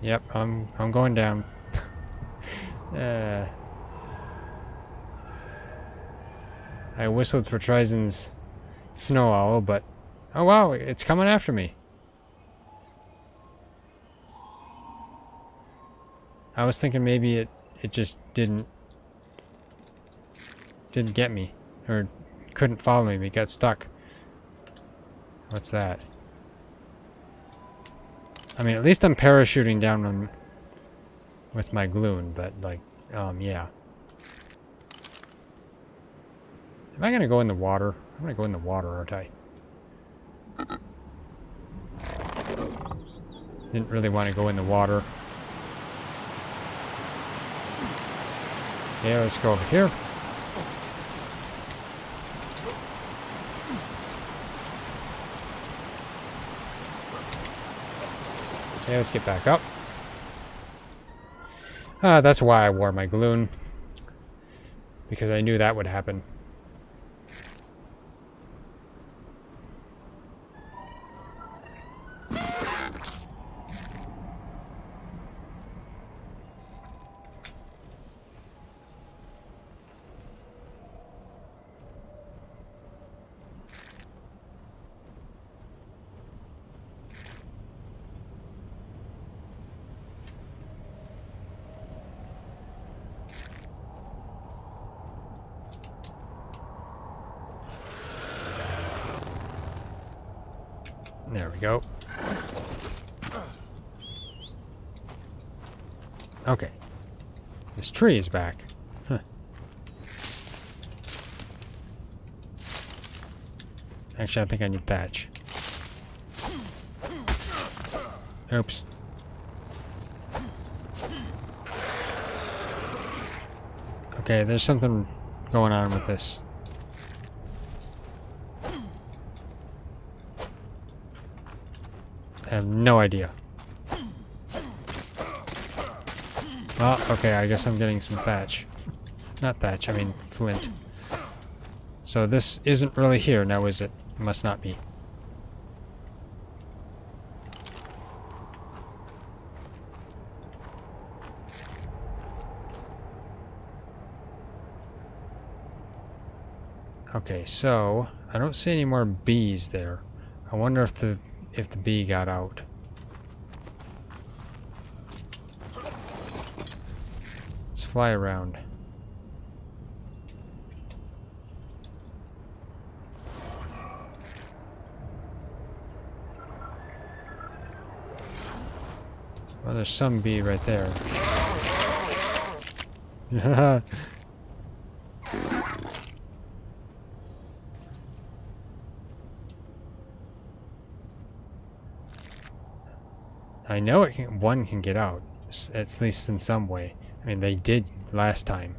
Yep, I'm going down. I whistled for Trizen's snow owl, but oh wow, it's coming after me. I was thinking maybe it just didn't get me, or couldn't follow me. It got stuck. What's that? I mean, at least I'm parachuting down on with my gloon, but like, yeah. Am I gonna go in the water? I'm gonna go in the water, aren't I? Didn't really want to go in the water. Yeah, let's go over here. Okay, let's get back up. That's why I wore my gloon. Because I knew that would happen. There we go. Okay. This tree is back. Huh. Actually, I think I need thatch. Oops. Okay, there's something going on with this. I have no idea. Well, okay, I guess I'm getting some thatch. Not thatch, I mean flint. So this isn't really here now, is it? It must not be. Okay, so I don't see any more bees there. I wonder if the bee got out. Let's fly around. Well, there's some bee right there. I know one can get out, at least in some way. I mean, they did last time.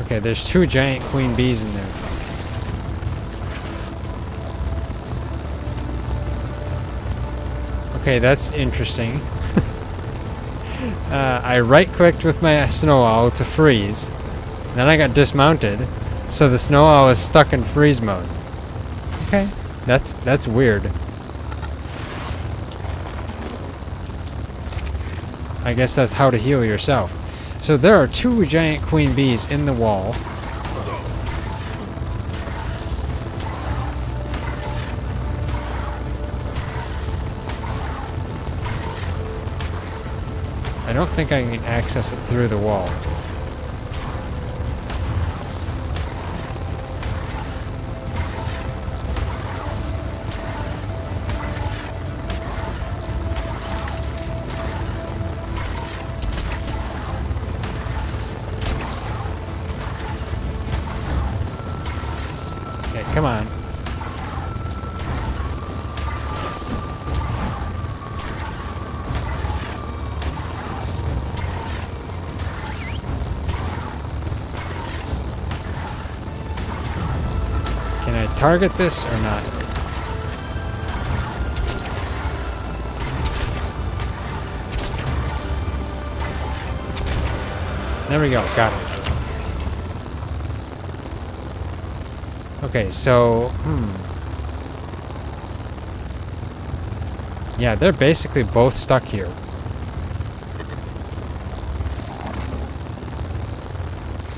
Okay, there's 2 giant queen bees in there. Okay, that's interesting. I right-clicked with my snow owl to freeze. Then I got dismounted, so the snow owl is stuck in freeze mode. Okay, that's weird. I guess that's how to heal yourself. So there are 2 giant queen bees in the wall. I don't think I can access it through the wall. Come on. Can I target this or not? There we go, got it. Okay, so, yeah, they're basically both stuck here.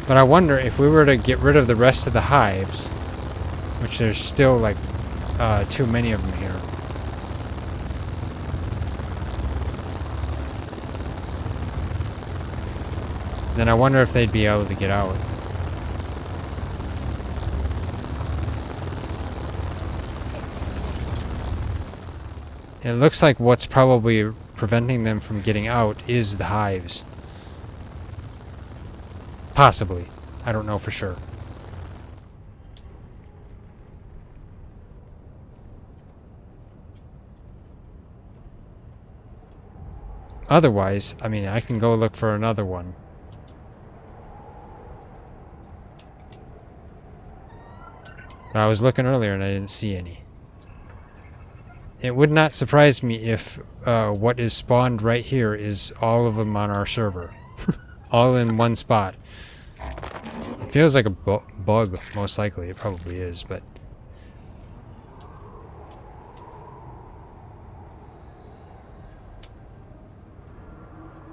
But I wonder if we were to get rid of the rest of the hives, which there's still like too many of them here. Then I wonder if they'd be able to get out. It looks like what's probably preventing them from getting out is the hives. Possibly. I don't know for sure. Otherwise, I mean, I can go look for another one. But I was looking earlier and I didn't see any. It would not surprise me if what is spawned right here is all of them on our server. All in one spot. It feels like a bug, most likely. It probably is, but...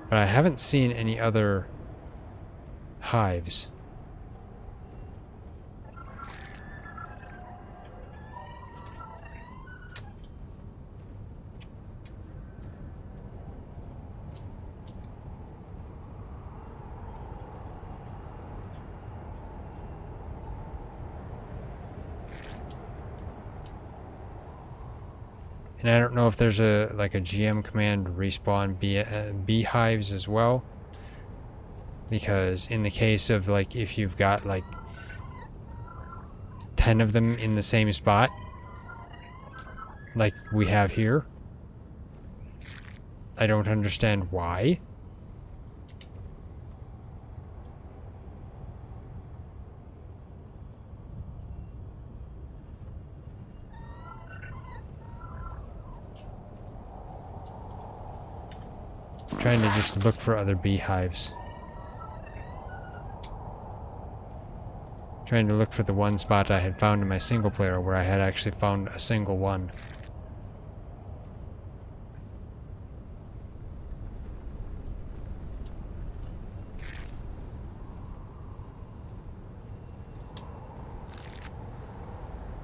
But I haven't seen any other hives. And I don't know if there's a like a GM command respawn beehives as well, because in the case of like if you've got like 10 of them in the same spot, like we have here, I don't understand why. Trying to just look for other beehives. Trying to look for the one spot I had found in my single player where I had actually found a single one.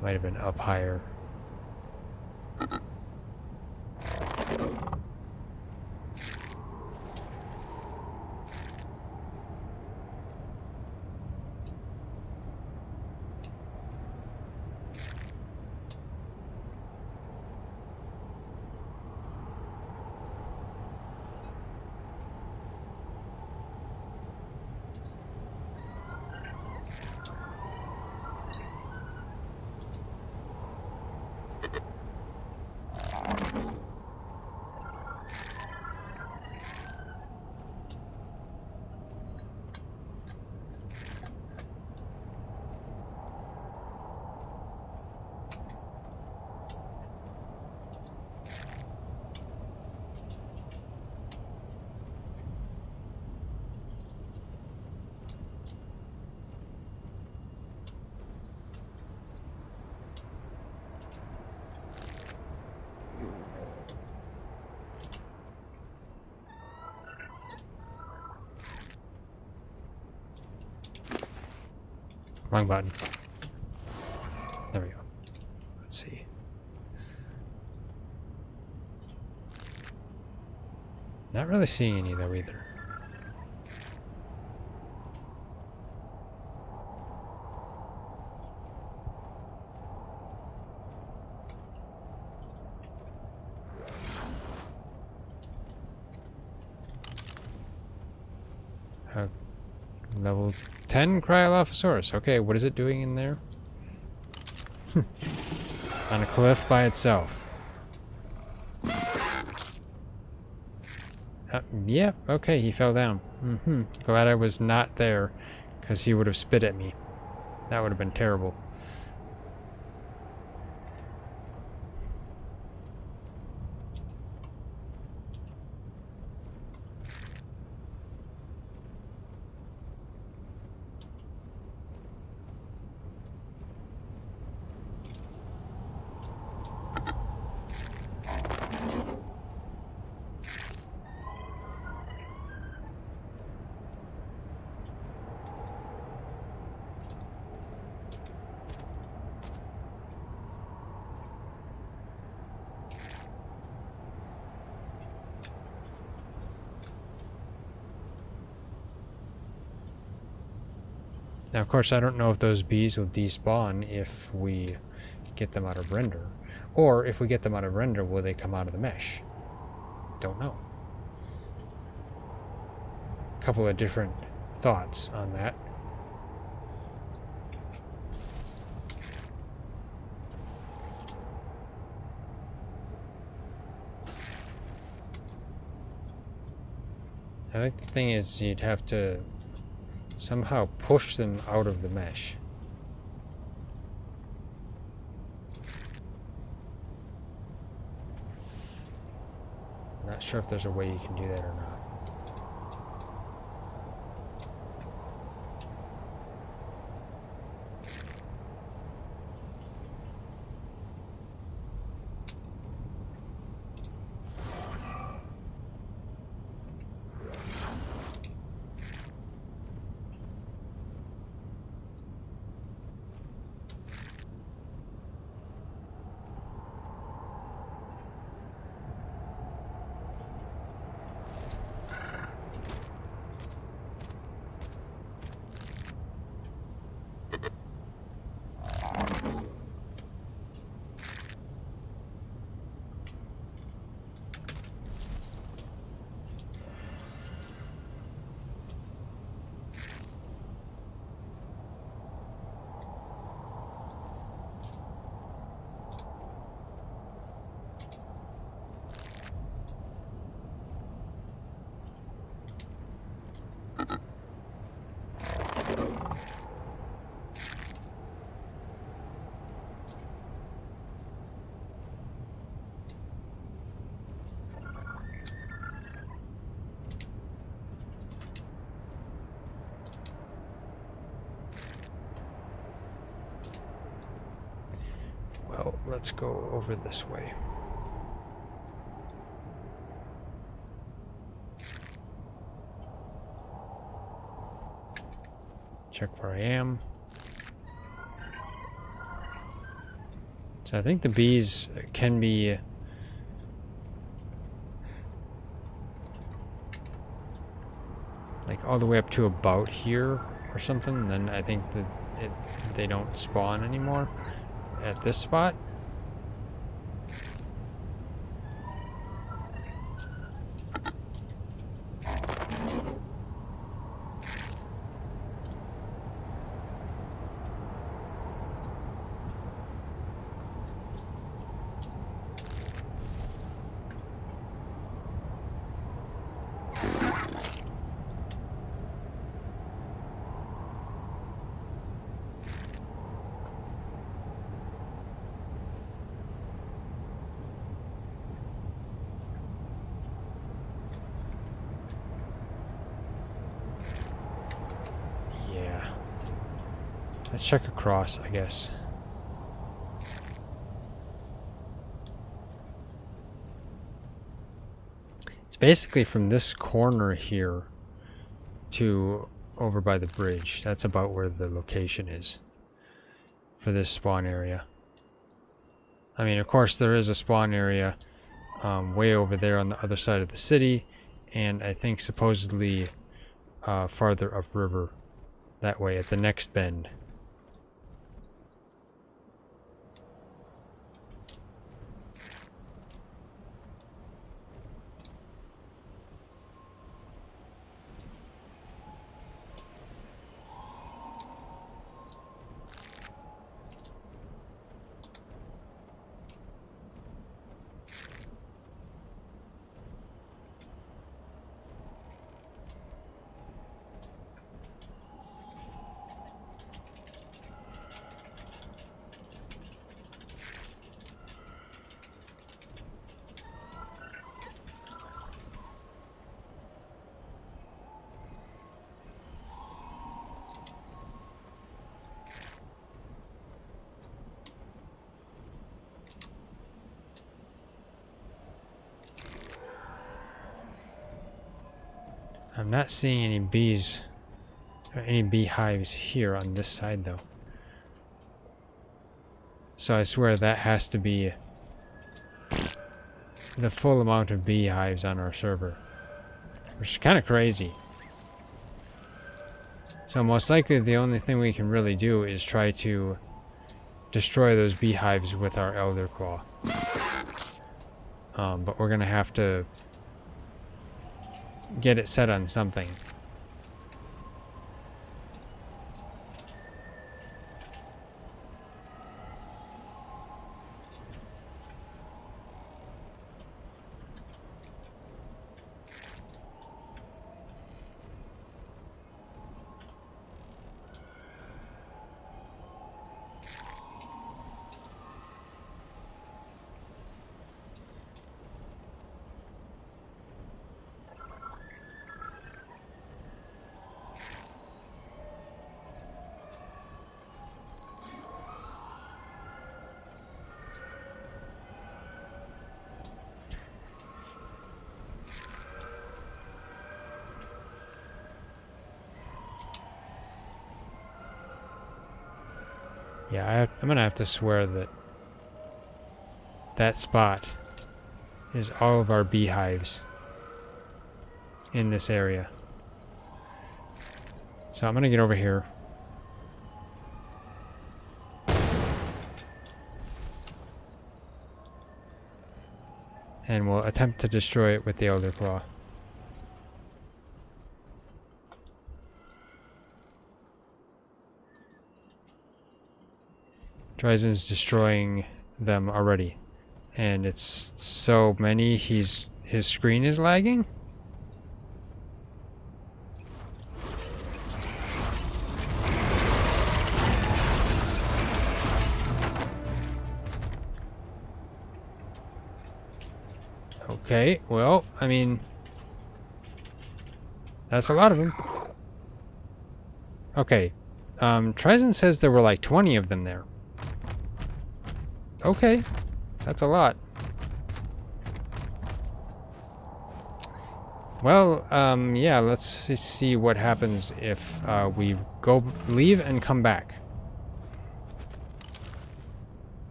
Might have been up higher. Wrong button. There we go. Let's see. Not really seeing any though either. Level 10 Cryolophosaurus. Okay, what is it doing in there? On a cliff by itself. Yeah, okay, he fell down. Glad I was not there, because he would have spit at me. That would have been terrible. Now, of course, I don't know if those bees will despawn if we get them out of render. Or if we get them out of render, will they come out of the mesh? Don't know. A couple of different thoughts on that. I think the thing is you'd have to somehow push them out of the mesh. Not sure if there's a way you can do that or not. Well, let's go over this way. Check where I am. So I think the bees can be like all the way up to about here or something, and then I think that they don't spawn anymore at this spot. Let's check across, I guess. It's basically from this corner here to over by the bridge. That's about where the location is for this spawn area. I mean, of course, there is a spawn area way over there on the other side of the city, and I think supposedly farther upriver that way at the next bend. I'm not seeing any bees or any beehives here on this side though. So I swear that has to be the full amount of beehives on our server, which is kind of crazy. So most likely the only thing we can really do is try to destroy those beehives with our Elder Claw. But we're gonna have to get it set on something. Yeah, I'm gonna have to swear that that spot is all of our beehives in this area. So I'm gonna get over here. And we'll attempt to destroy it with the Elder Claw. Ryzen's destroying them already. And it's so many, his screen is lagging? Okay, well, I mean, that's a lot of them. Okay, Ryzen says there were like 20 of them there. Okay, that's a lot. Well, yeah, let's see what happens if we leave and come back.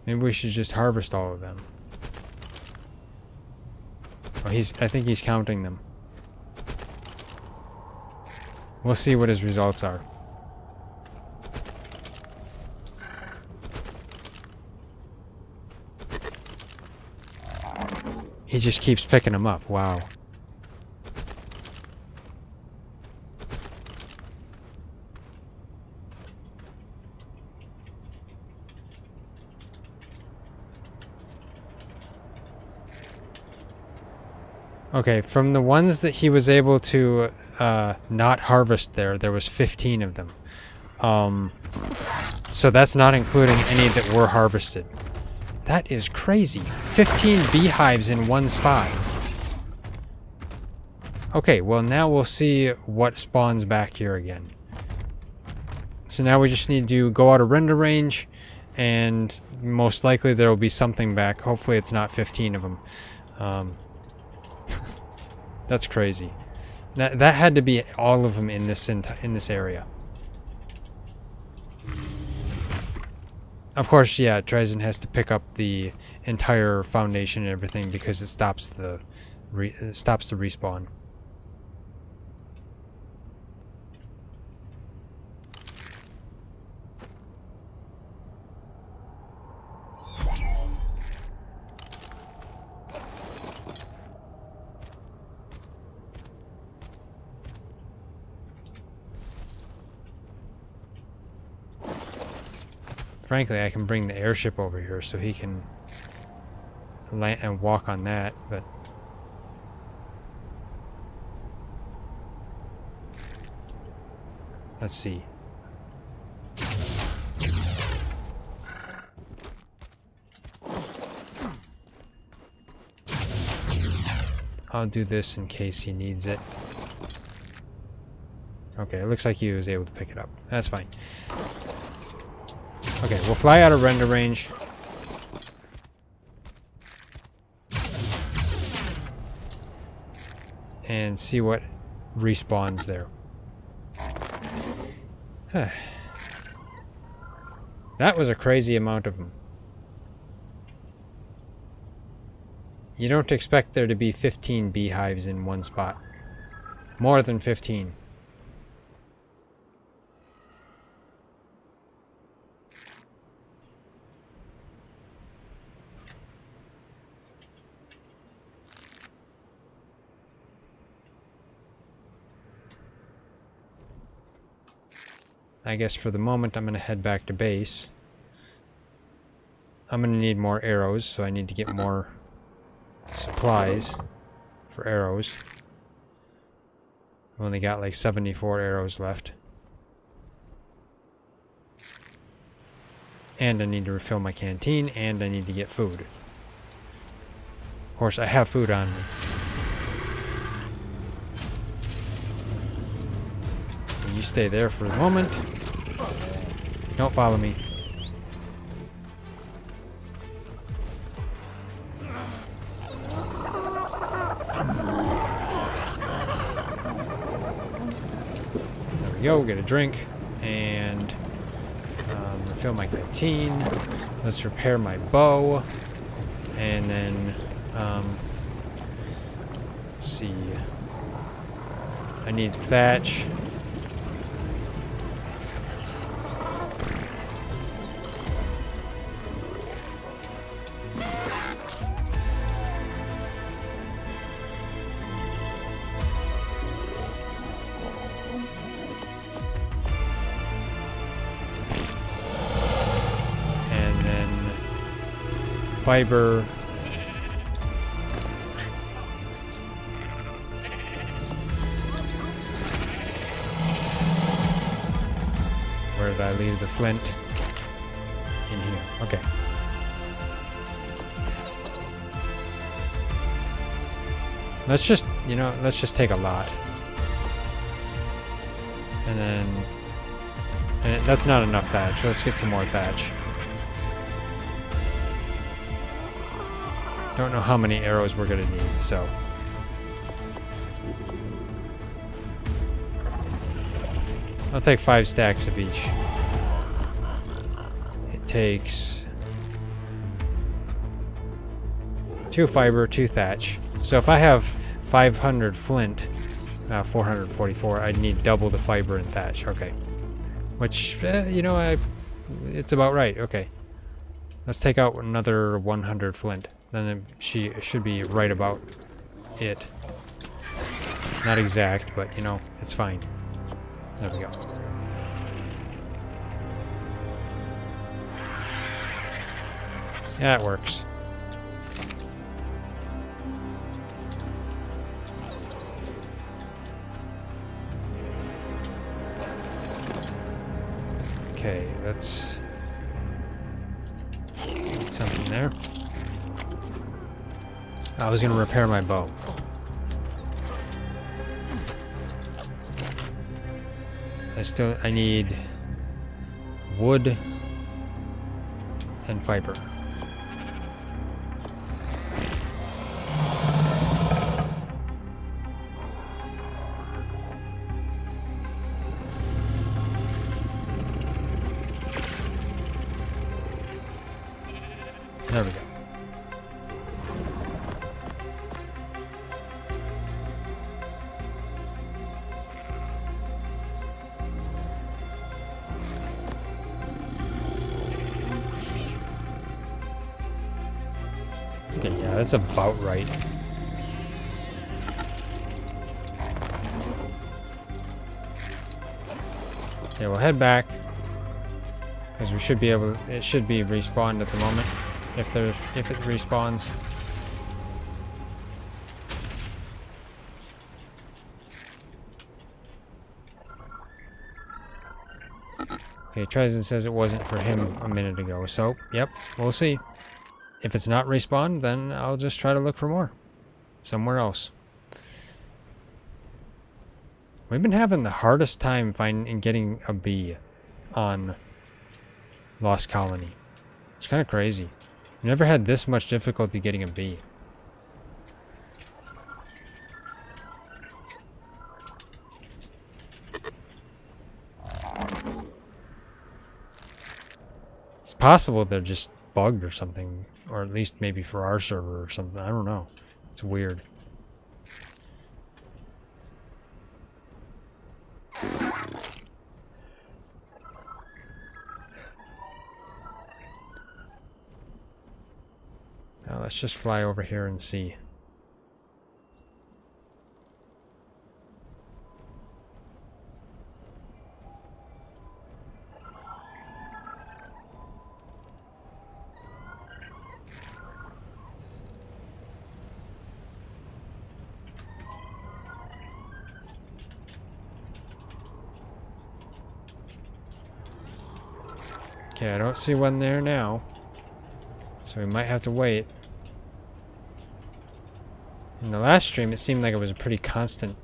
Maybe we should just harvest all of them. Oh, I think he's counting them. We'll see what his results are. He just keeps picking them up. Wow. Okay, from the ones that he was able to not harvest there was 15 of them. So that's not including any that were harvested. That is crazy. 15 beehives in one spot. Okay, well now we'll see what spawns back here again. So now we just need to go out of render range, and most likely there will be something back. Hopefully it's not 15 of them. That's crazy. That had to be all of them in this area. Of course, yeah, Ryzen has to pick up the entire foundation and everything because it stops the respawn. Frankly, I can bring the airship over here so he can land and walk on that, but let's see. I'll do this in case he needs it. Okay, it looks like he was able to pick it up. That's fine. Okay, we'll fly out of render range. And see what respawns there. That was a crazy amount of them. You don't expect there to be 15 beehives in one spot. More than 15. I guess for the moment I'm going to head back to base. I'm going to need more arrows, so I need to get more supplies for arrows. I've only got like 74 arrows left. And I need to refill my canteen, and I need to get food. Of course, I have food on me. You stay there for a moment. Don't follow me. There we go, get a drink. And refill my canteen. Let's repair my bow. And then, let's see. I need thatch. Fiber. Where did I leave the flint? In here. Okay. Let's just, let's just take a lot. And then... that's not enough thatch. Let's get some more thatch. Don't know how many arrows we're gonna need, so... I'll take 5 stacks of each. It takes... 2 fiber, 2 thatch. So if I have 500 flint, 444, I'd need double the fiber and thatch. Okay. Which, it's about right. Okay. Let's take out another 100 flint. Then she should be right about it. Not exact, but it's fine. There we go. Yeah, it works. Okay, let's get something there. I was going to repair my bow. I need wood and fiber. There we go. Okay, yeah, that's about right. Okay, we'll head back. Because we should be able to, it should be respawned at the moment. If it respawns. Okay, Trizen says it wasn't for him a minute ago, so, yep, we'll see. If it's not respawned, then I'll just try to look for more. Somewhere else. We've been having the hardest time finding getting a bee on Lost Colony. It's kind of crazy. Never had this much difficulty getting a bee. It's possible they're bugged or something. Or at least maybe for our server or something. I don't know. It's weird. Now let's just fly over here and see. Okay, I don't see one there now. So we might have to wait. In the last stream, it seemed like it was a pretty constant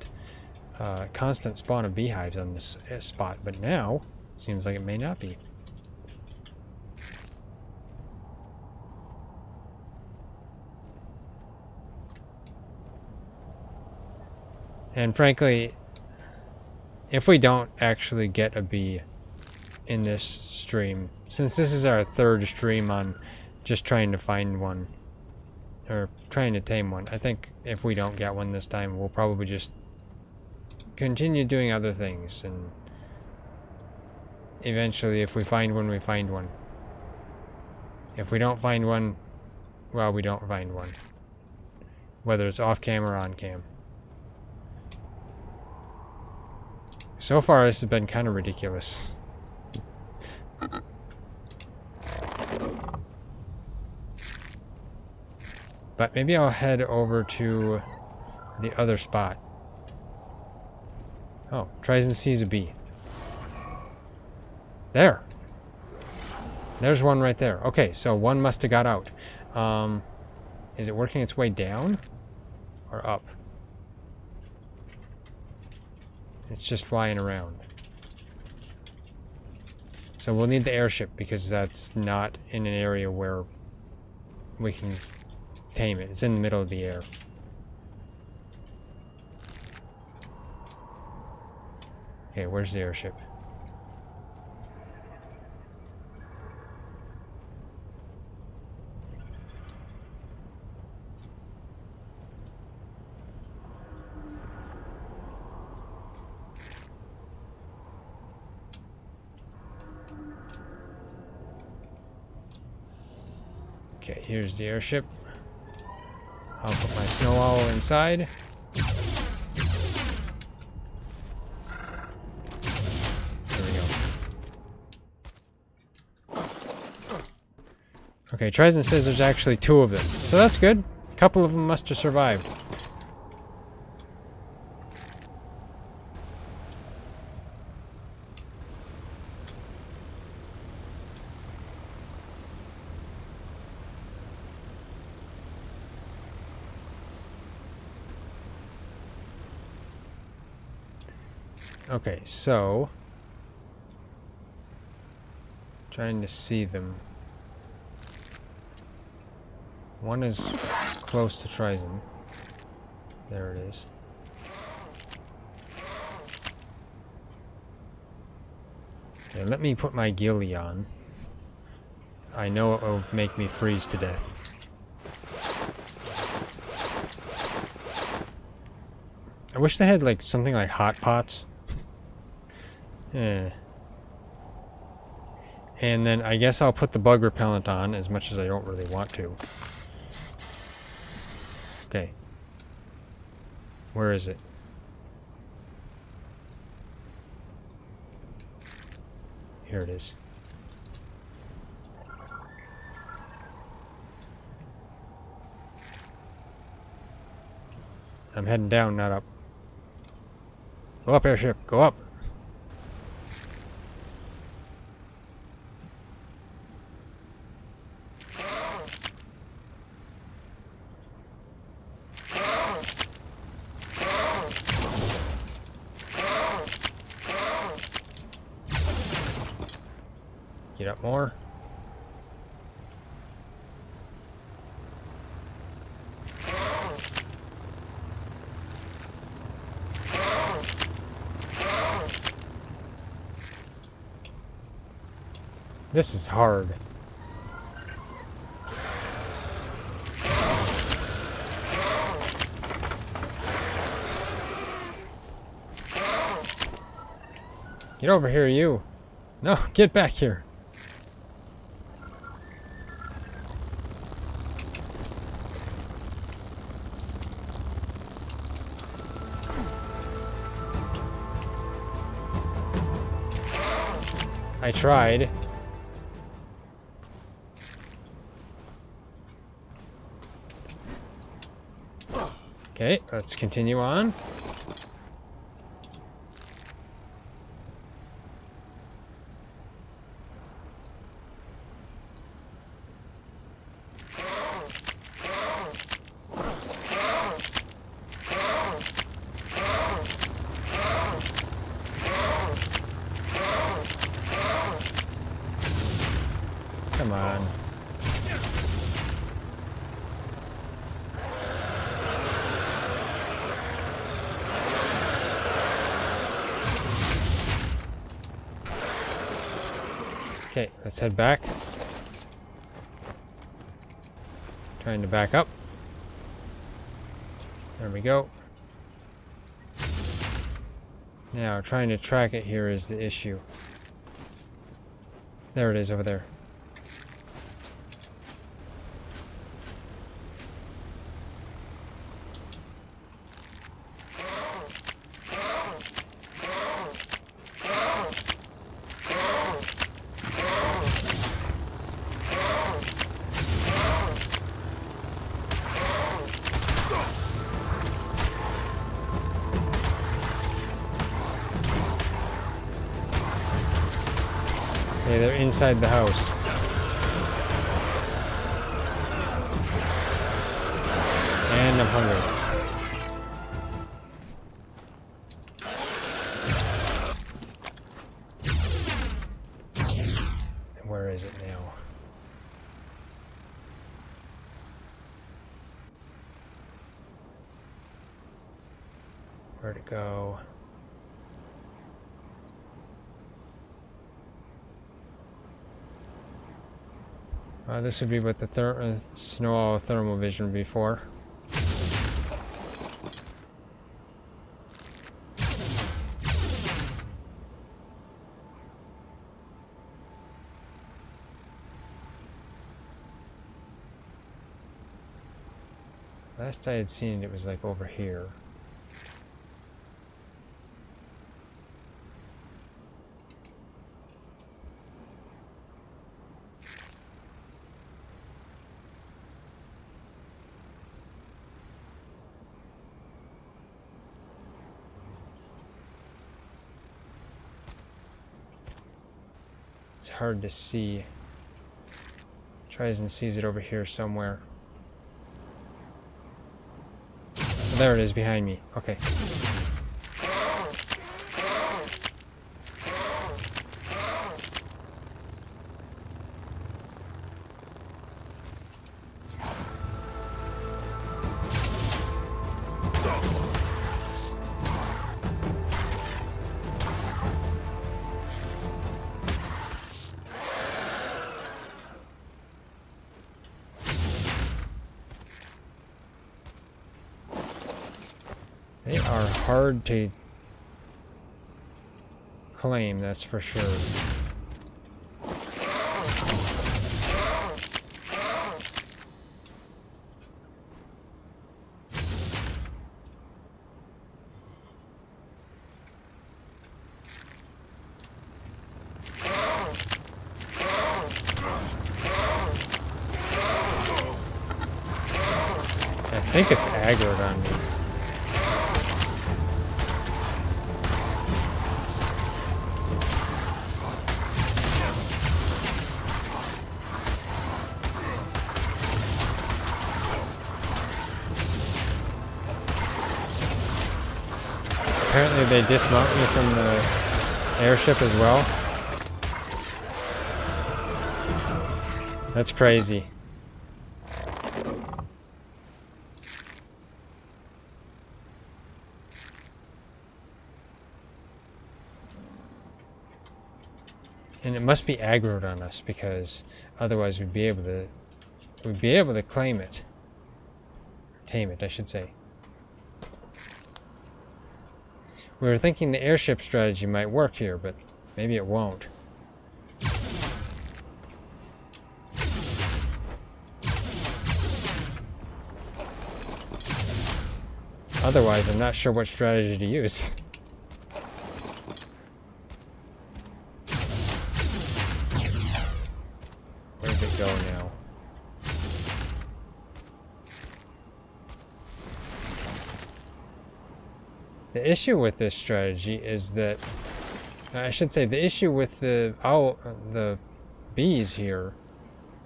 spawn of beehives on this spot, but now seems like it may not be. And frankly, if we don't actually get a bee in this stream, since this is our third stream on just trying to find one, or trying to tame one, I think if we don't get one this time, we'll probably just continue doing other things, and eventually if we find one, we find one. If we don't find one, well, we don't find one. Whether it's off cam or on cam. So far this has been kind of ridiculous. But maybe I'll head over to the other spot. Oh, tries and sees a bee. There. There's one right there. Okay, so one must have got out. Is it working its way down or up? It's just flying around. So we'll need the airship because that's not in an area where we can tame it. It's in the middle of the air. Okay, where's the airship? Okay, here's the airship. I'll put my snow owl inside. There we go. Okay, Trizon says there's actually 2 of them. So that's good. A couple of them must have survived. Okay, so trying to see them. One is close to Trizon. There it is. Okay, let me put my ghillie on. I know it will make me freeze to death. I wish they had like something like hot pots. Yeah. And then I guess I'll put the bug repellent on, as much as I don't really want to. Okay. Where is it? Here it is. I'm heading down, not up. Go up, airship. Go up. Get up more. This is hard. Get over here, you. No, get back here. I tried. Okay, let's continue on. Come on. Okay, let's head back. Trying to back up. There we go. Now, trying to track it here is the issue. There it is over there. Okay, they're inside the house. And I'm hungry. And where is it now? Where'd it go? This would be what the snow thermal vision would be for. Last I had seen it was like over here. It's hard to see. Tries and sees it over here somewhere. Oh, there it is behind me. Okay. They are hard to claim, that's for sure. I think it's aggroed on me. Apparently they dismount me from the airship as well. That's crazy. And it must be aggroed on us because otherwise we'd be able to claim it. Tame it, I should say. We were thinking the airship strategy might work here, but Maybe it won't. Otherwise, I'm not sure what strategy to use. Where did it go now? The issue with this strategy is that, I should say, the issue with the bees here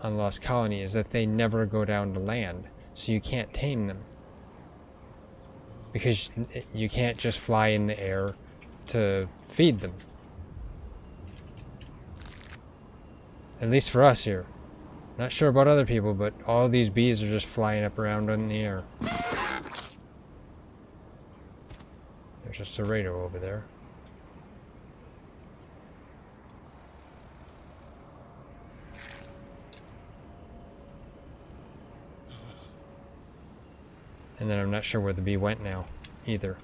on Lost Colony is that they never go down to land, so you can't tame them. Because you can't just fly in the air to feed them. At least for us here. Not sure about other people, but all these bees are just flying up around in the air. There's a Serrato over there. And then I'm not sure where the bee went now, either.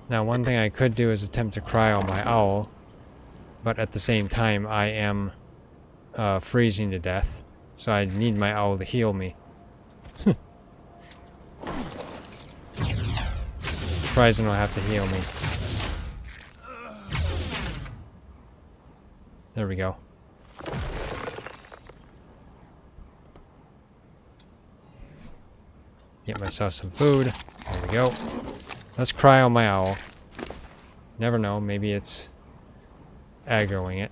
Now, one thing I could do is attempt to cryo my owl, but at the same time, I am freezing to death, so I need my owl to heal me. Ryzen will have to heal me. There we go. Get myself some food. There we go. Let's cryo my owl. Never know, maybe it's aggroing it.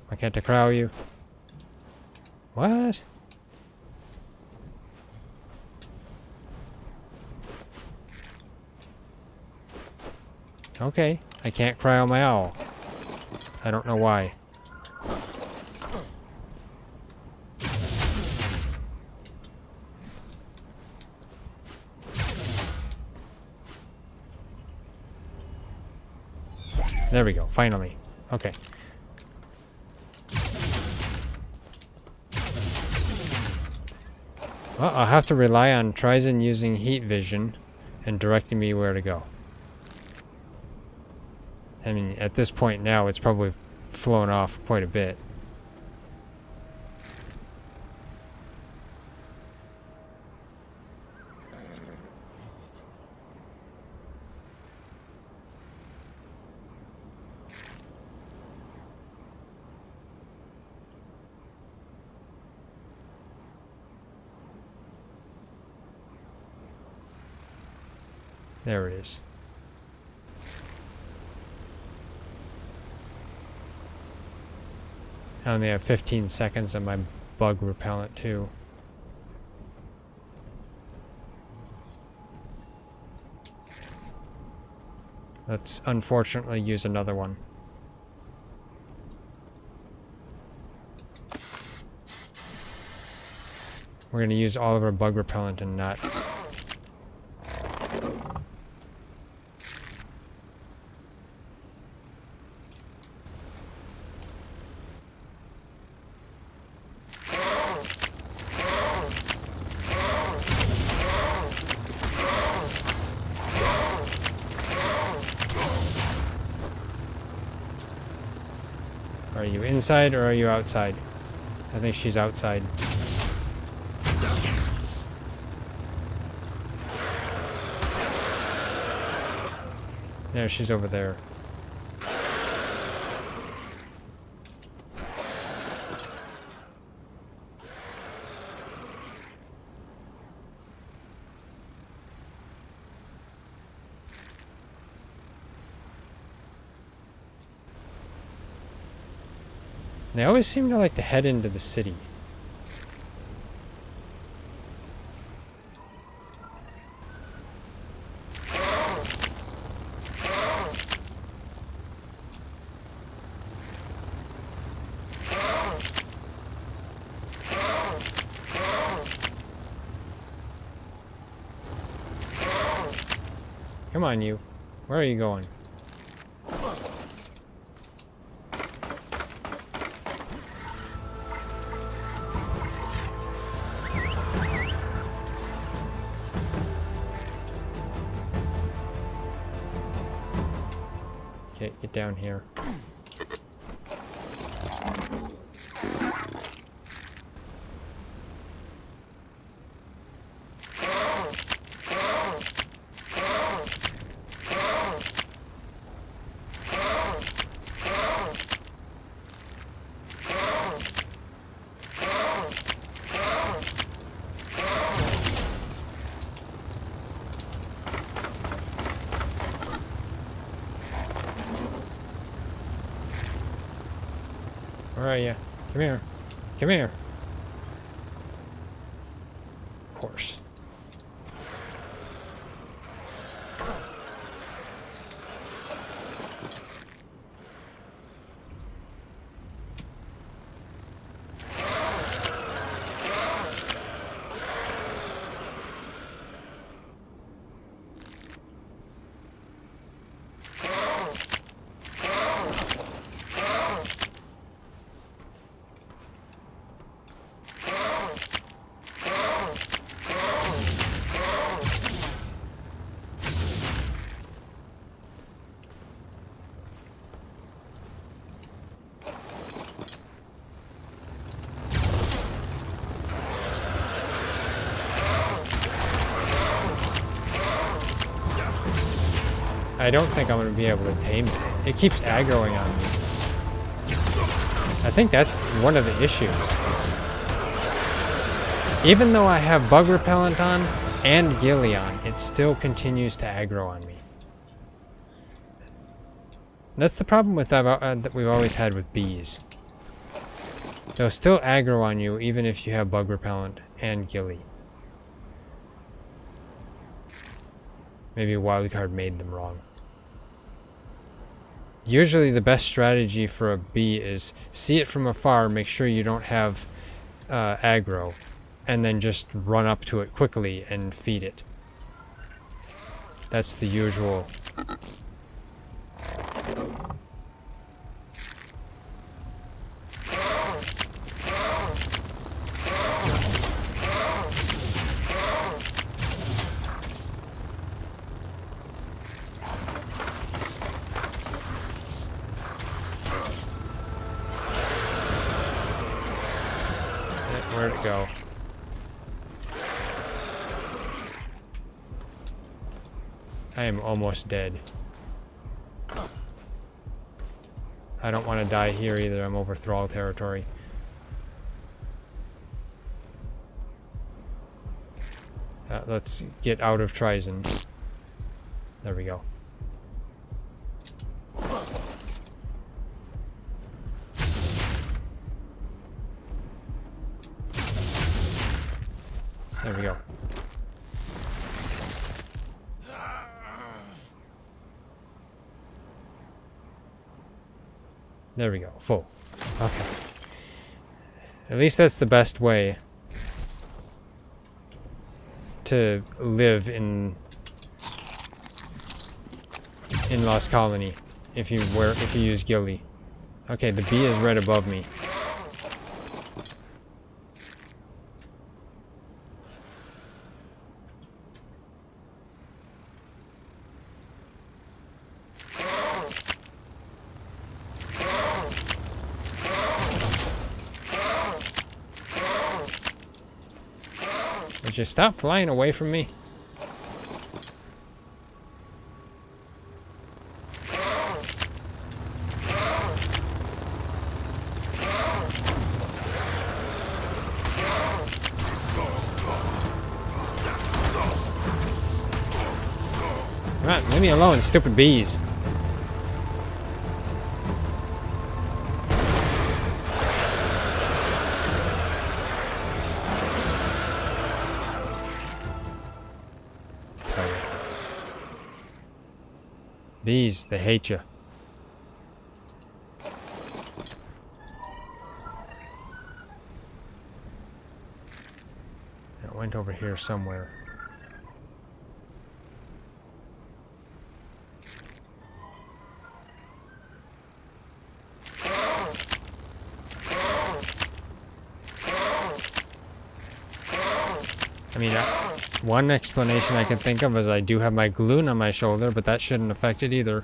Why can't I cryo you? What? Okay, I can't cryo my owl. I don't know why. There we go, finally. Okay. Well, I'll have to rely on Ryzen using heat vision and directing me where to go. I mean, at this point now, it's probably flown off quite a bit. There it is. I only have 15 seconds of my bug repellent too. Let's unfortunately use another one. We're going to use all of our bug repellent and not... Are you inside or are you outside? I think she's outside. There, she's over there. They always seem to like to head into the city. Come on, you. Where are you going? Okay, get down here. Where are you? Come here. Come here. Of course. I don't think I'm going to be able to tame it. It keeps aggroing on me. I think that's one of the issues. Even though I have bug repellent on and ghillie on, it still continues to aggro on me. That's the problem with that we've always had with bees. They'll still aggro on you even if you have bug repellent and ghillie. Maybe a wildcard made them wrong. Usually the best strategy for a bee is see it from afar, make sure you don't have aggro, and then just run up to it quickly and feed it. That's the usual. Where'd it go? I am almost dead. I don't want to die here either. I'm over thrall territory. Let's get out of Trizon. There we go. There we go. There we go. Full. Okay. At least that's the best way to live in Lost Colony if you use ghillie. Okay, the bee is right above me. Would you stop flying away from me? Come on, leave me alone, stupid bees. Bees, they hate you. It went over here somewhere. I mean, one explanation I can think of is I do have my balloon on my shoulder, but that shouldn't affect it either.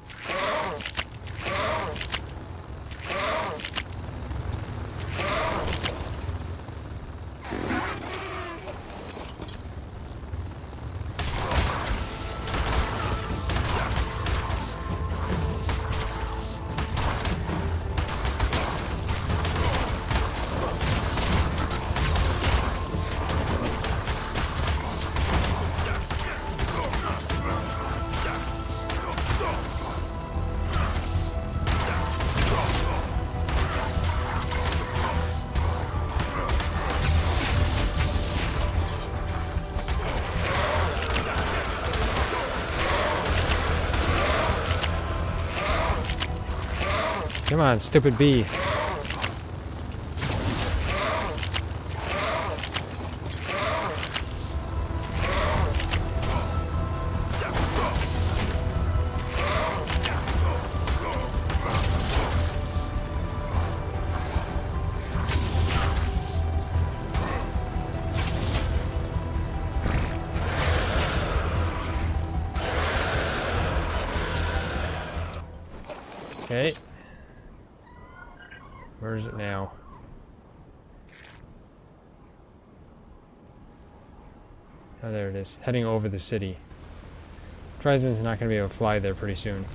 Come on, stupid bee. Okay. Where is it now? Oh, there it is. Heading over the city. Ryzen's not going to be able to fly there pretty soon.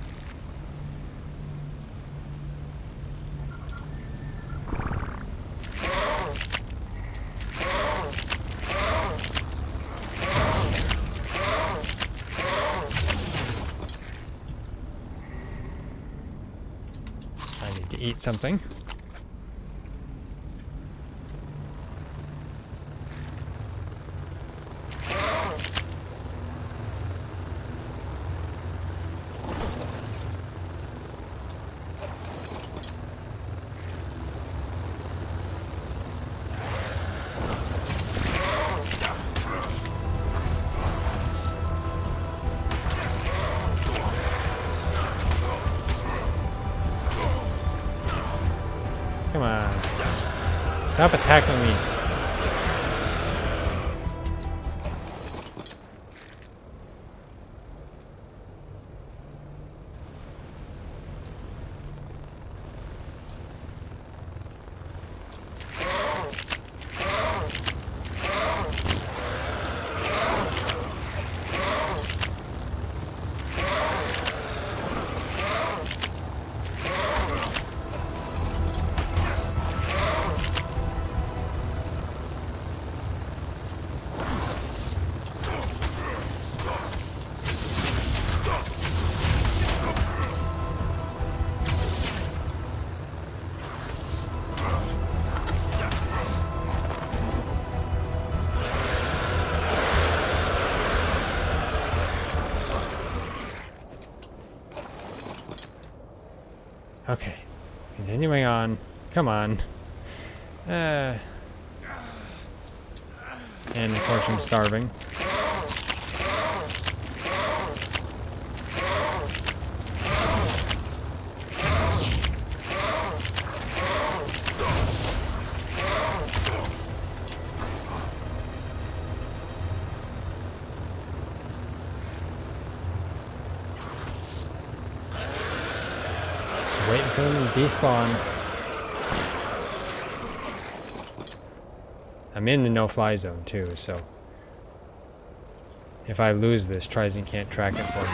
I need to eat something. Come on. Stop attacking me. Okay, continuing on. Come on. And of course I'm starving. Waiting for them to despawn. I'm in the no-fly zone too, so if I lose this, Ryzen can't track it for me.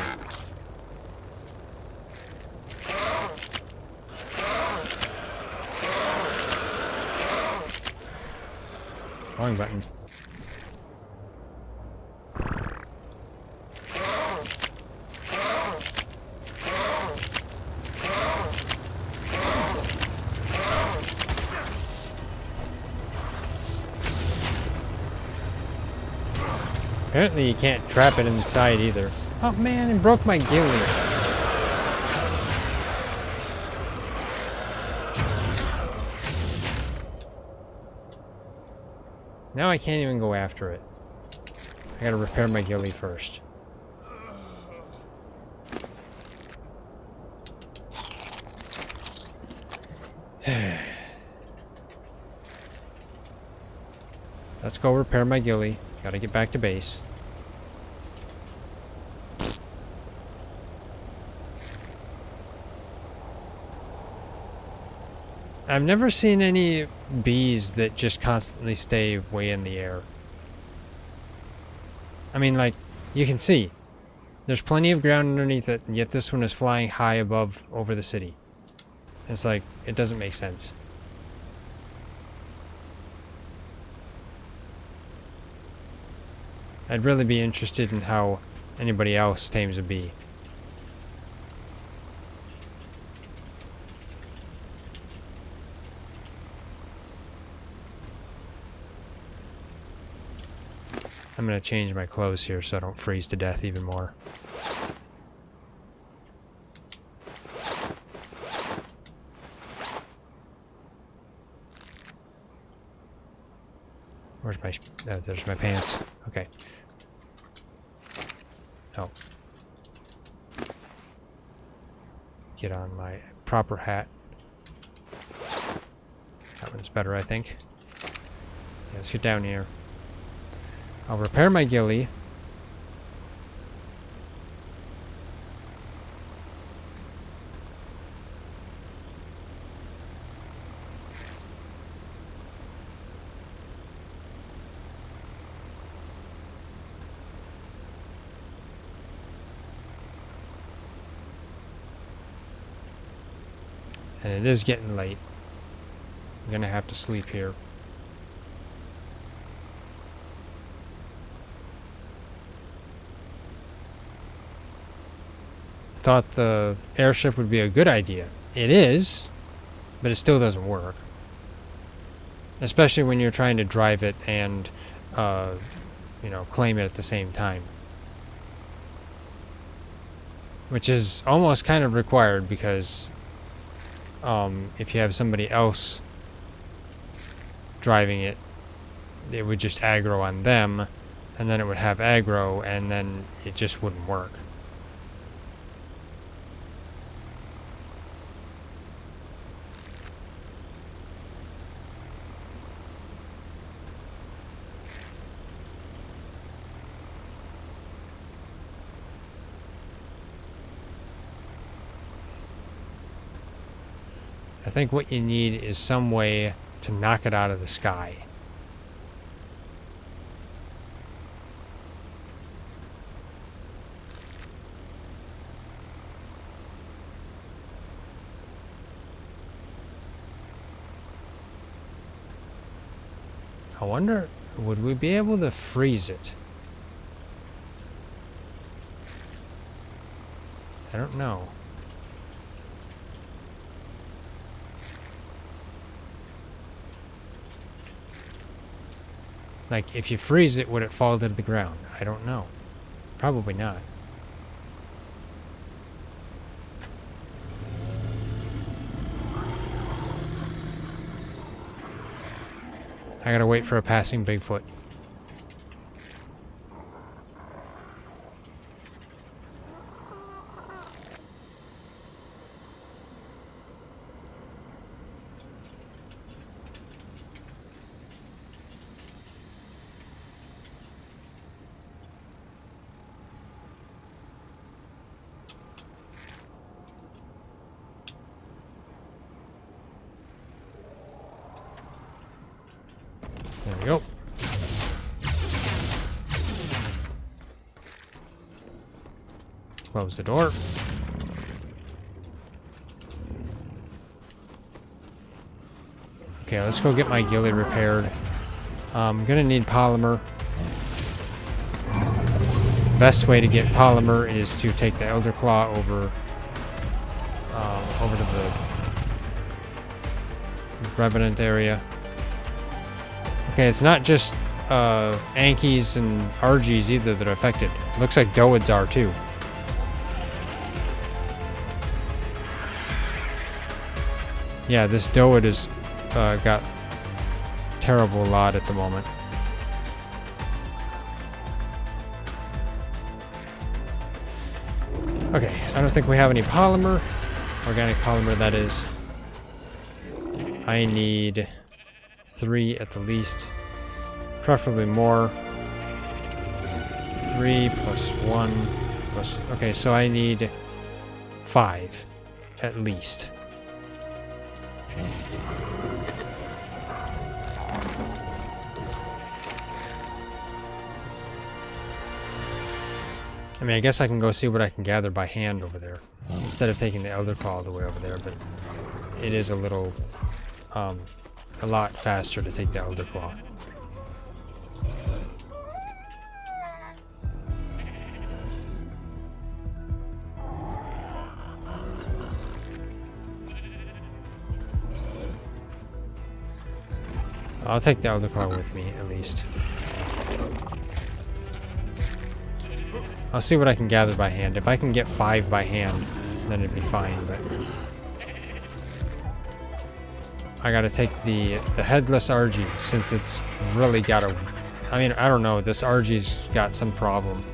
Wrong button. Apparently you can't trap it inside either. Oh man, it broke my ghillie. Now I can't even go after it. I gotta repair my ghillie first. Let's go repair my ghillie. Gotta get back to base. I've never seen any bees that just constantly stay way in the air. I mean, like, you can see. There's plenty of ground underneath it, and yet this one is flying high above over the city. It's like, it doesn't make sense. I'd really be interested in how anybody else tames a bee. I'm gonna change my clothes here so I don't freeze to death even more. Where's my... oh, there's my pants. Okay. Oh. Get on my proper hat. That one's better, I think. Yeah, let's get down here. I'll repair my ghillie. And it is getting late. I'm gonna have to sleep here. Thought the airship would be a good idea. It is, but it still doesn't work. Especially when you're trying to drive it and, you know, claim it at the same time. Which is almost kind of required because if you have somebody else driving it, it would just aggro on them, and then it would have aggro, and then it just wouldn't work. I think what you need is some way to knock it out of the sky. I wonder, would we be able to freeze it? I don't know. Like, if you freeze it, would it fall to the ground? I don't know. Probably not. I gotta wait for a passing Bigfoot. There we go. Close the door. Okay, let's go get my ghillie repaired. I'm gonna need polymer. Best way to get polymer is to take the Elder Claw over to the Revenant area. Okay, it's not just Ankies and Argies either that are affected. Looks like Doids are too. Yeah, this Doid has got terrible lot at the moment. Okay, I don't think we have any polymer. Organic polymer, that is. I need 3 at the least. Preferably more. 3 plus 1 plus... Okay, so I need 5 at least. I mean, I guess I can go see what I can gather by hand over there instead of taking the Elder Claw all the way over there, but it is a little, a lot faster to take the Elder Claw. I'll take the Elder Claw with me, at least. I'll see what I can gather by hand. If I can get 5 by hand, then it'd be fine, but... I gotta take the headless RG, since it's really got a... I mean, I don't know, this RG's got some problem.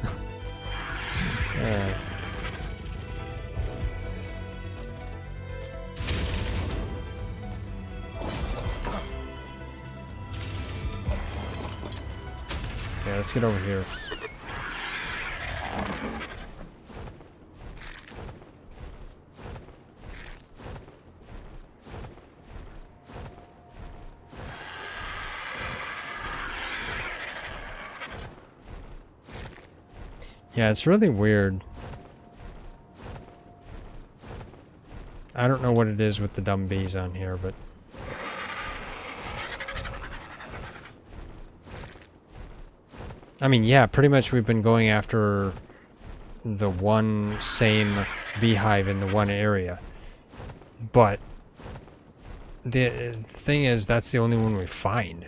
Yeah, let's get over here. Yeah, it's really weird. I don't know what it is with the dumb bees on here, but... I mean, yeah, pretty much we've been going after the one same beehive in the one area. But the thing is, that's the only one we find.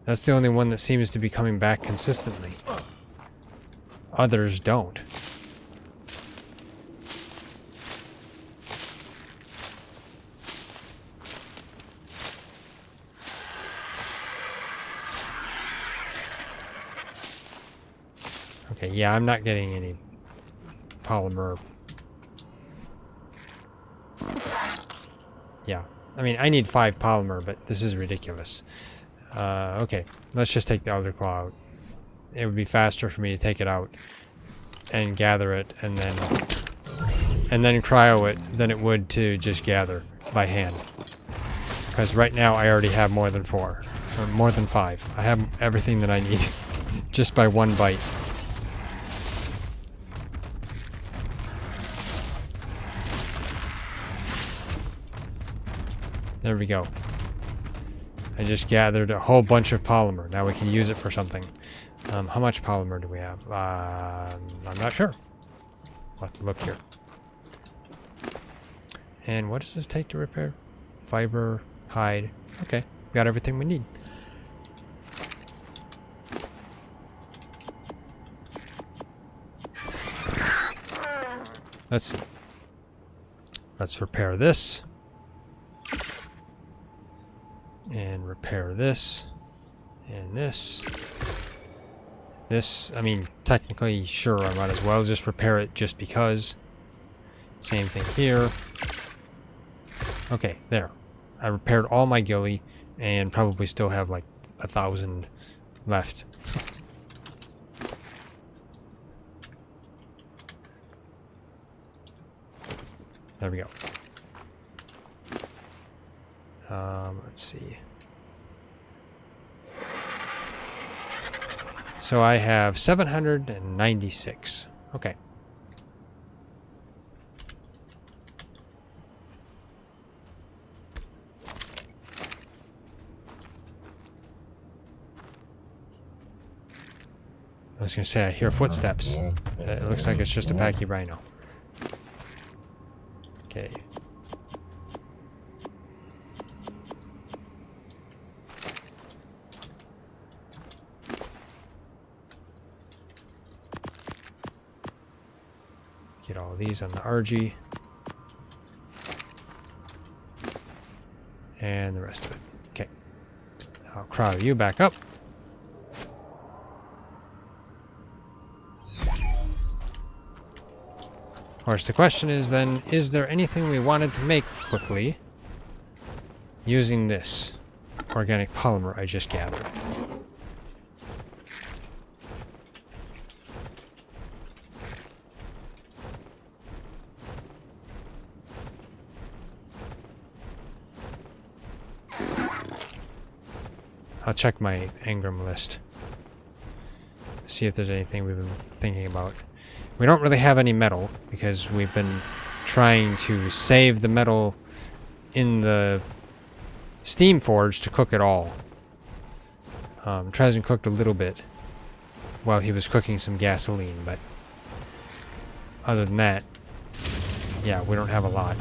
That's the only one that seems to be coming back consistently. Others don't. Okay, yeah, I'm not getting any polymer. Yeah, I mean, I need 5 polymer, but this is ridiculous. Okay, let's just take the Elder Claw out. It would be faster for me to take it out and gather it and then cryo it than it would to just gather by hand. Because right now I already have more than 4, or more than 5. I have everything that I need just by one bite. There we go. I just gathered a whole bunch of polymer. Now we can use it for something. How much polymer do we have? I'm not sure. I'll have to look here. And what does this take to repair? Fiber, hide. Okay, we got everything we need. Let's see. Let's repair this. And repair this. And this. This, I mean, technically, sure, I might as well just repair it just because. Same thing here. Okay, there. I repaired all my ghillie and probably still have like 1,000 left. There we go. Let's see. So I have 796. Okay. I was going to say, I hear footsteps. It looks like it's just a packy rhino. Okay. Get all these on the RG. And the rest of it. Okay. I'll crowd you back up. Of course, the question is then, is there anything we wanted to make quickly using this organic polymer I just gathered? I'll check my engram list. See if there's anything we've been thinking about. We don't really have any metal because we've been trying to save the metal in the steam forge to cook it all. Trajan cooked a little bit while he was cooking some gasoline, but other than that, yeah, we don't have a lot.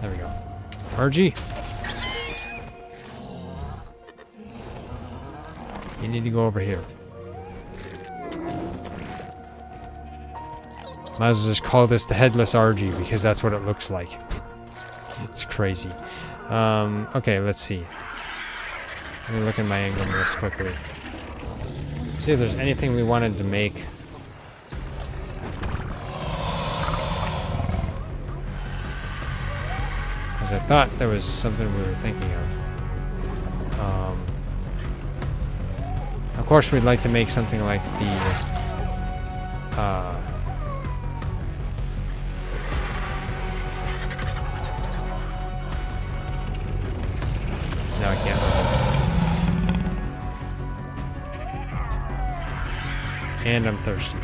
There we go. RG. You need to go over here. Might as well just call this the headless RG because that's what it looks like. It's crazy. Okay, let's see. Let me look at my engram list quickly. See if there's anything we wanted to make. Because I thought there was something we were thinking of. Of course, we'd like to make something like the no, I can't. And I'm thirsty.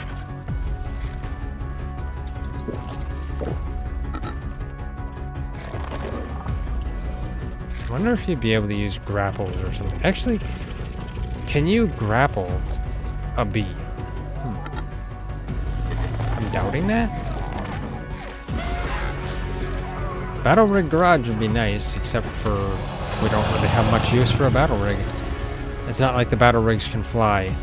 I wonder if you'd be able to use grapples or something. Actually, can you grapple a bee? I'm doubting that. Battle rig garage would be nice, except for we don't really have much use for a battle rig. It's not like the battle rigs can fly.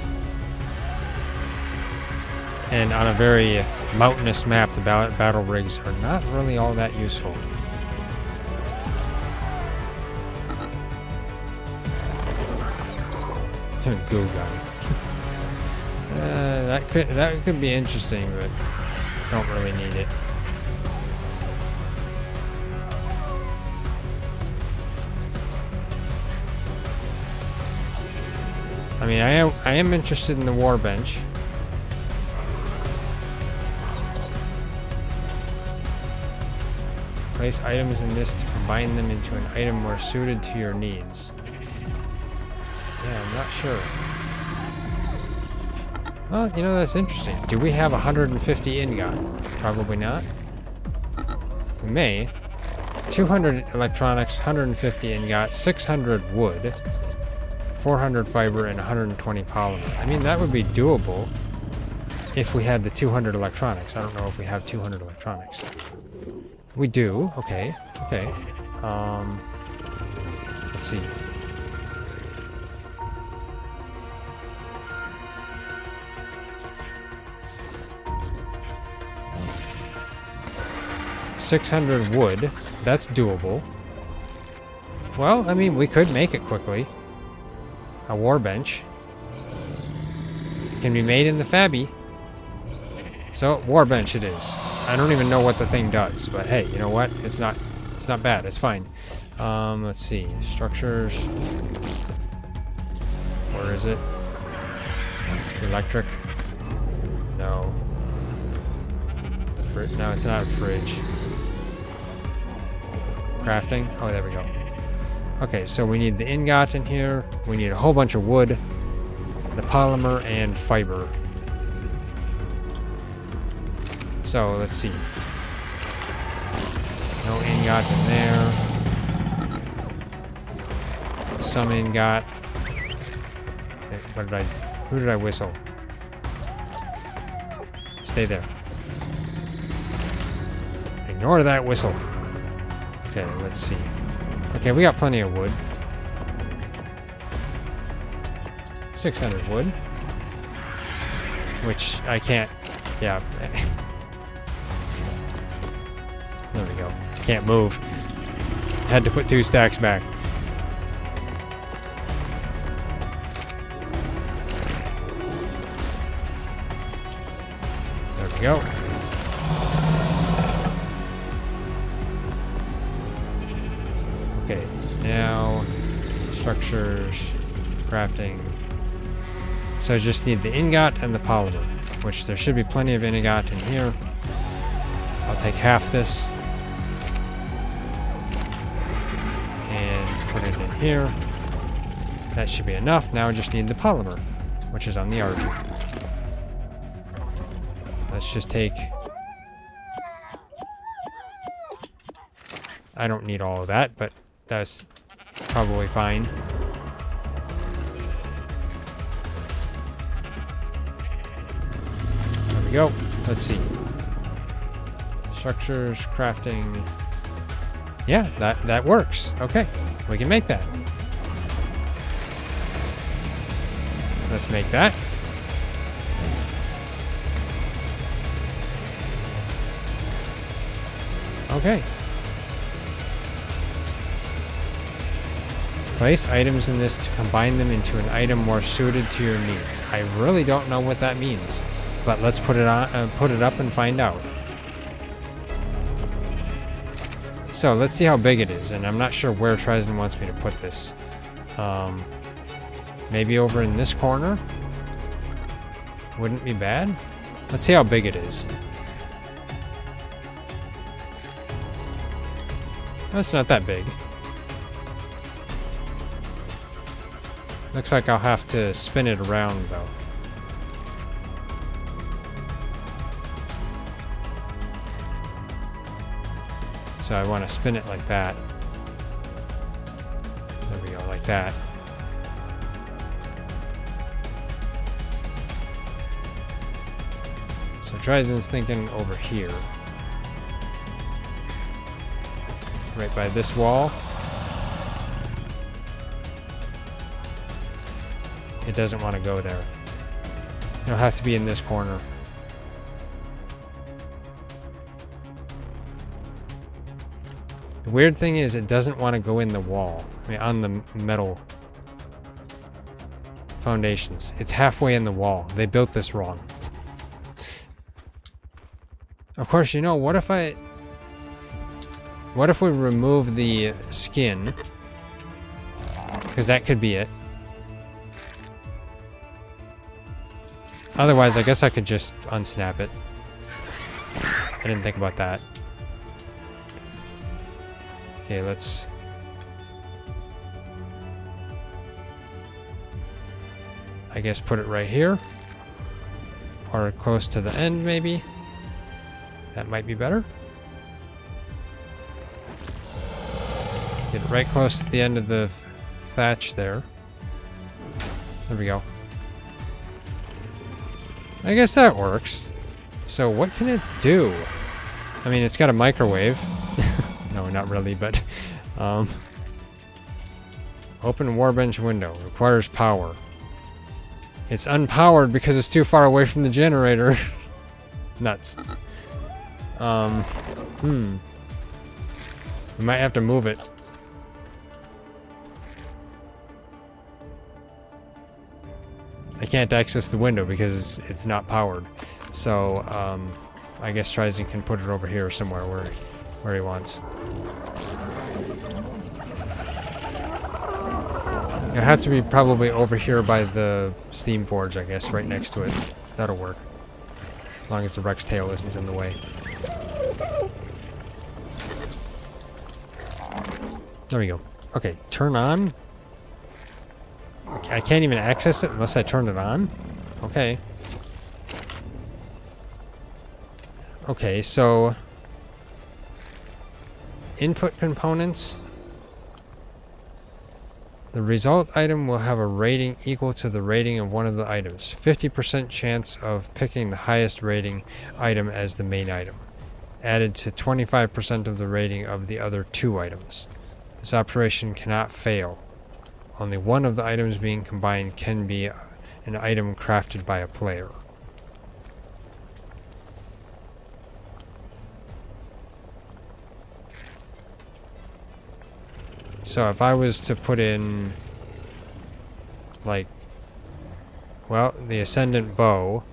And on a very mountainous map, the battle rigs are not really all that useful. Goo gun. That could be interesting, but don't really need it. I mean, I am interested in the warbench. Place items in this to combine them into an item more suited to your needs. Yeah, I'm not sure. Well, you know, that's interesting. Do we have 150 ingot? Probably not. We may. 200 electronics, 150 ingot, 600 wood, 400 fiber, and 120 polymer. I mean, that would be doable if we had the 200 electronics. I don't know if we have 200 electronics. We do. Okay. Okay. Let's see. $600 wood. That's doable. Well, I mean, we could make it quickly. A warbench can be made in the Fabby. So, warbench it is. I don't even know what the thing does, but hey, you know what? It's not bad. It's fine. Let's see. Structures. Where is it? Electric. No. No, it's not a fridge. Crafting. Oh, there we go. Okay, so we need the ingot in here. We need a whole bunch of wood, the polymer, and fiber. So, let's see. No ingot in there. Some ingot. Who did I whistle? Stay there. Ignore that whistle. Okay, let's see. Okay, we got plenty of wood. 600 wood. Which I can't... Yeah. There we go. Can't move. Had to put 2 stacks back. There we go. Okay, now structures, crafting. So I just need the ingot and the polymer, which there should be plenty of ingot in here. I'll take half this. here. That should be enough. Now I just need the polymer, which is on the ARK. Let's just take... I don't need all of that, but that's probably fine. There we go. Let's see. Structures, crafting. Yeah, that works. Okay, we can make that. Let's make that. Okay. Place items in this to combine them into an item more suited to your needs. I really don't know what that means, but let's put it on, put it up and find out. So let's see how big it is, and I'm not sure where Ryzen wants me to put this. Maybe over in this corner? Wouldn't be bad. Let's see how big it is. That's not that big. Looks like I'll have to spin it around though. So I want to spin it like that. There we go, like that. So Ryzen's thinking over here. Right by this wall. It doesn't want to go there. It'll have to be in this corner. The weird thing is it doesn't want to go in the wall. I mean, on the metal foundations. It's halfway in the wall. They built this wrong. Of course, you know, what if we remove the skin? Because that could be it. Otherwise, I guess I could just unsnap it. I didn't think about that. Okay, let's... I guess put it right here. Or close to the end, maybe. That might be better. Get it right close to the end of the thatch there. There we go. I guess that works. So what can it do? I mean, it's got a microwave. No, not really, but... open Warbench window. Requires power. It's unpowered because it's too far away from the generator. Nuts. We might have to move it. I can't access the window because it's not powered. So, I guess Ryzen can put it over here somewhere where he wants. It'll have to be probably over here by the Steam Forge, I guess, right next to it. That'll work. As long as the Rex tail isn't in the way. There we go. Okay, turn on. I can't even access it unless I turn it on? Okay. Okay, so... input components. The result item will have a rating equal to the rating of one of the items. 50% chance of picking the highest rating item as the main item. Added to 25% of the rating of the other two items. This operation cannot fail. Only one of the items being combined can be an item crafted by a player. So if I was to put in, like, well, the Ascendant Bow.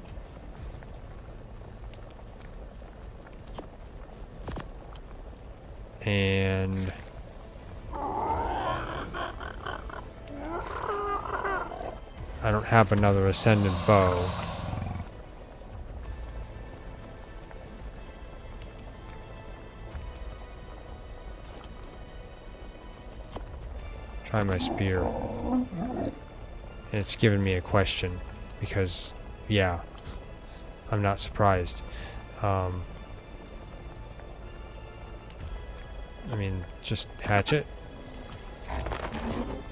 And... I don't have another Ascendant Bow. find my spear. And it's given me a question. Because, yeah, I'm not surprised. I mean, just hatchet.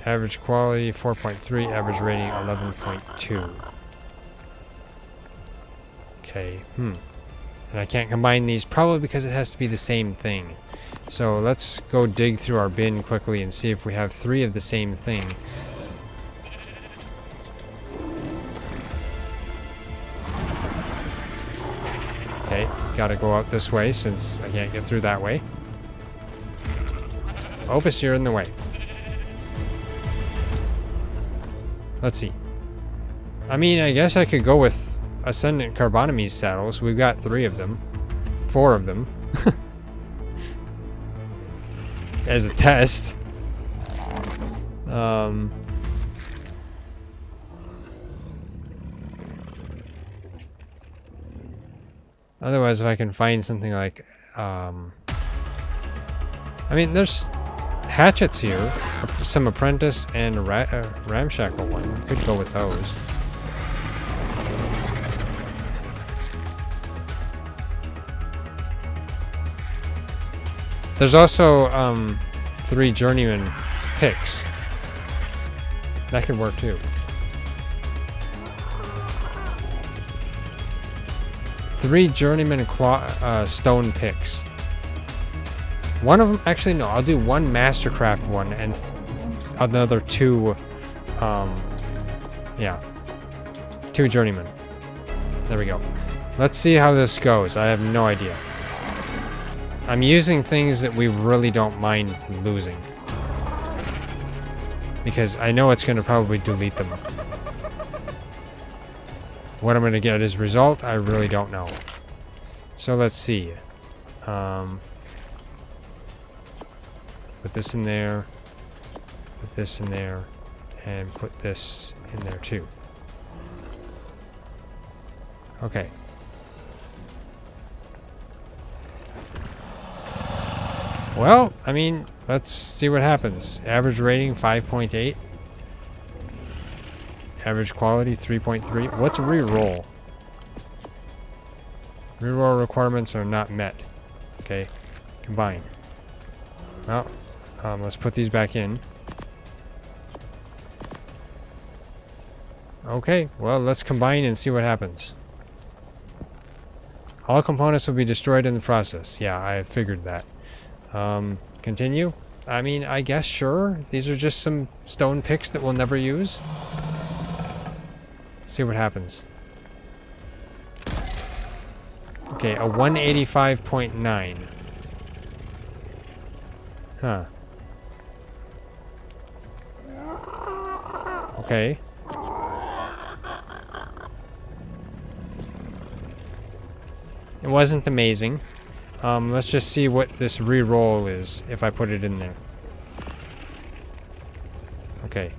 Average quality 4.3, average rating 11.2. Okay, And I can't combine these, probably because it has to be the same thing. So let's go dig through our bin quickly and see if we have 3 of the same thing. Okay, gotta go out this way since I can't get through that way. Opus, you're in the way. Let's see. I mean, I guess I could go with Ascendant Carbonamide saddles. We've got 3 of them. 4 of them. As a test. Otherwise, if I can find something like, I mean, there's hatchets here, some apprentice and a ramshackle one. Could go with those. There's also 3 journeyman picks. That could work too. 3 journeyman stone picks. One of them, actually no, I'll do 1 mastercraft one and another 2, yeah, 2 journeymen. There we go. Let's see how this goes. I have no idea. I'm using things that we really don't mind losing. Because I know it's going to probably delete them. What I'm going to get as a result, I really don't know. So let's see. Put this in there. Put this in there. And put this in there too. Okay. Well, I mean, let's see what happens. Average rating 5.8. Average quality 3.3. What's reroll? Reroll requirements are not met. Okay, combine. Well, let's put these back in. Okay, well, let's combine and see what happens. All components will be destroyed in the process. Yeah, I figured that. Continue? I mean, I guess, sure. These are just some stone picks that we'll never use. See what happens. Okay, a 185.9. Huh. Okay. It wasn't amazing. Let's just see what this re-roll is if I put it in there. Okay.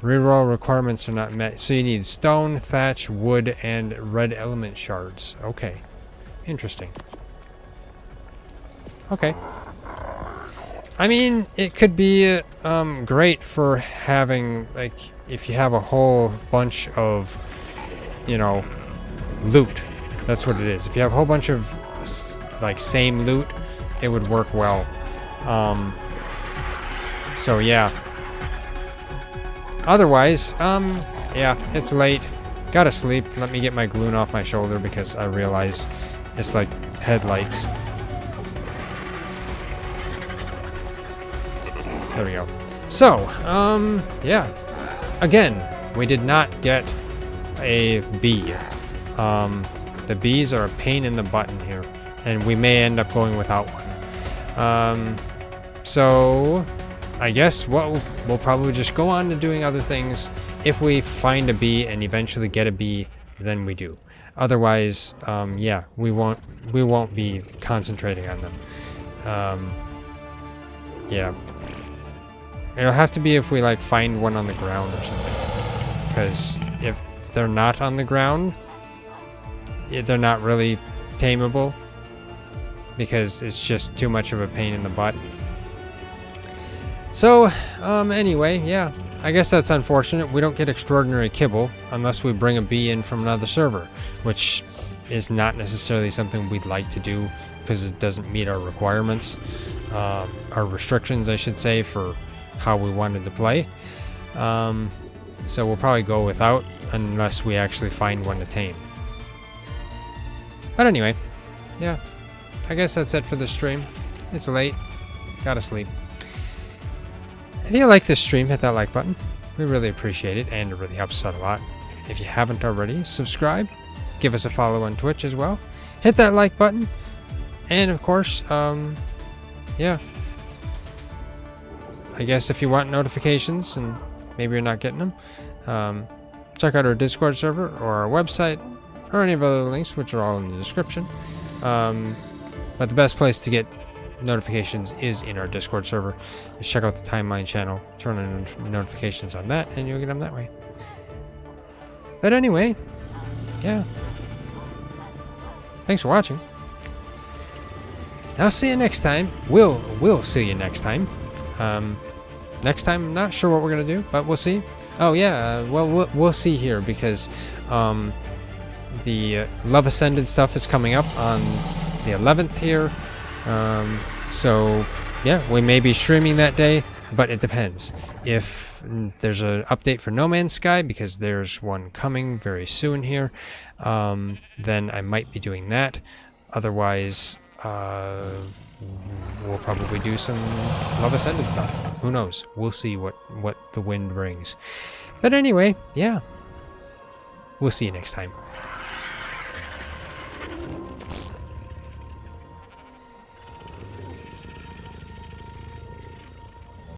Reroll requirements are not met. So you need stone, thatch, wood, and red element shards. Okay. Interesting. Okay. I mean, it could be great for having, like, if you have a whole bunch of, you know, loot. That's what it is. If you have a whole bunch of, like, same loot, it would work well. So, yeah. Otherwise, yeah, it's late. Gotta sleep. Let me get my gloon off my shoulder because I realize it's like headlights. There we go. So, yeah. Again, we did not get a bee. The bees are a pain in the button here, and we may end up going without one. So I guess we'll probably just go on to doing other things. If we find a bee and eventually get a bee, then we do. Otherwise, yeah, we won't be concentrating on them. Yeah. It'll have to be if we, like, find one on the ground or something. Because if they're not on the ground, they're not really tameable. Because it's just too much of a pain in the butt. So, anyway, yeah. I guess that's unfortunate. We don't get extraordinary kibble unless we bring a bee in from another server, which is not necessarily something we'd like to do because it doesn't meet our requirements, our restrictions, I should say, for how we wanted to play. So we'll probably go without unless we actually find one to tame. But anyway, yeah, I guess that's it for the stream. It's late, gotta sleep. If you like this stream, hit that like button. We really appreciate it, and it really helps us out a lot. If you haven't already, subscribe. Give us a follow on Twitch as well. Hit that like button. And of course, yeah. I guess if you want notifications and maybe you're not getting them, check out our Discord server or our website or any of our other links, which are all in the description. But the best place to get notifications is in our Discord server. Just check out the timeline channel, turn on notifications on that, and you'll get them that way. But anyway, yeah. Thanks for watching. I'll see you next time. We'll see you next time. Next time, I'm not sure what we're gonna do, but we'll see. Oh yeah, well we'll see here because the Love Ascended stuff is coming up on the 11th here. So yeah, we may be streaming that day, but it depends. If there's an update for No Man's Sky, because there's one coming very soon here, then I might be doing that. Otherwise, we'll probably do some Love Ascended stuff. Who knows? We'll see what the wind brings. But anyway, yeah. We'll see you next time.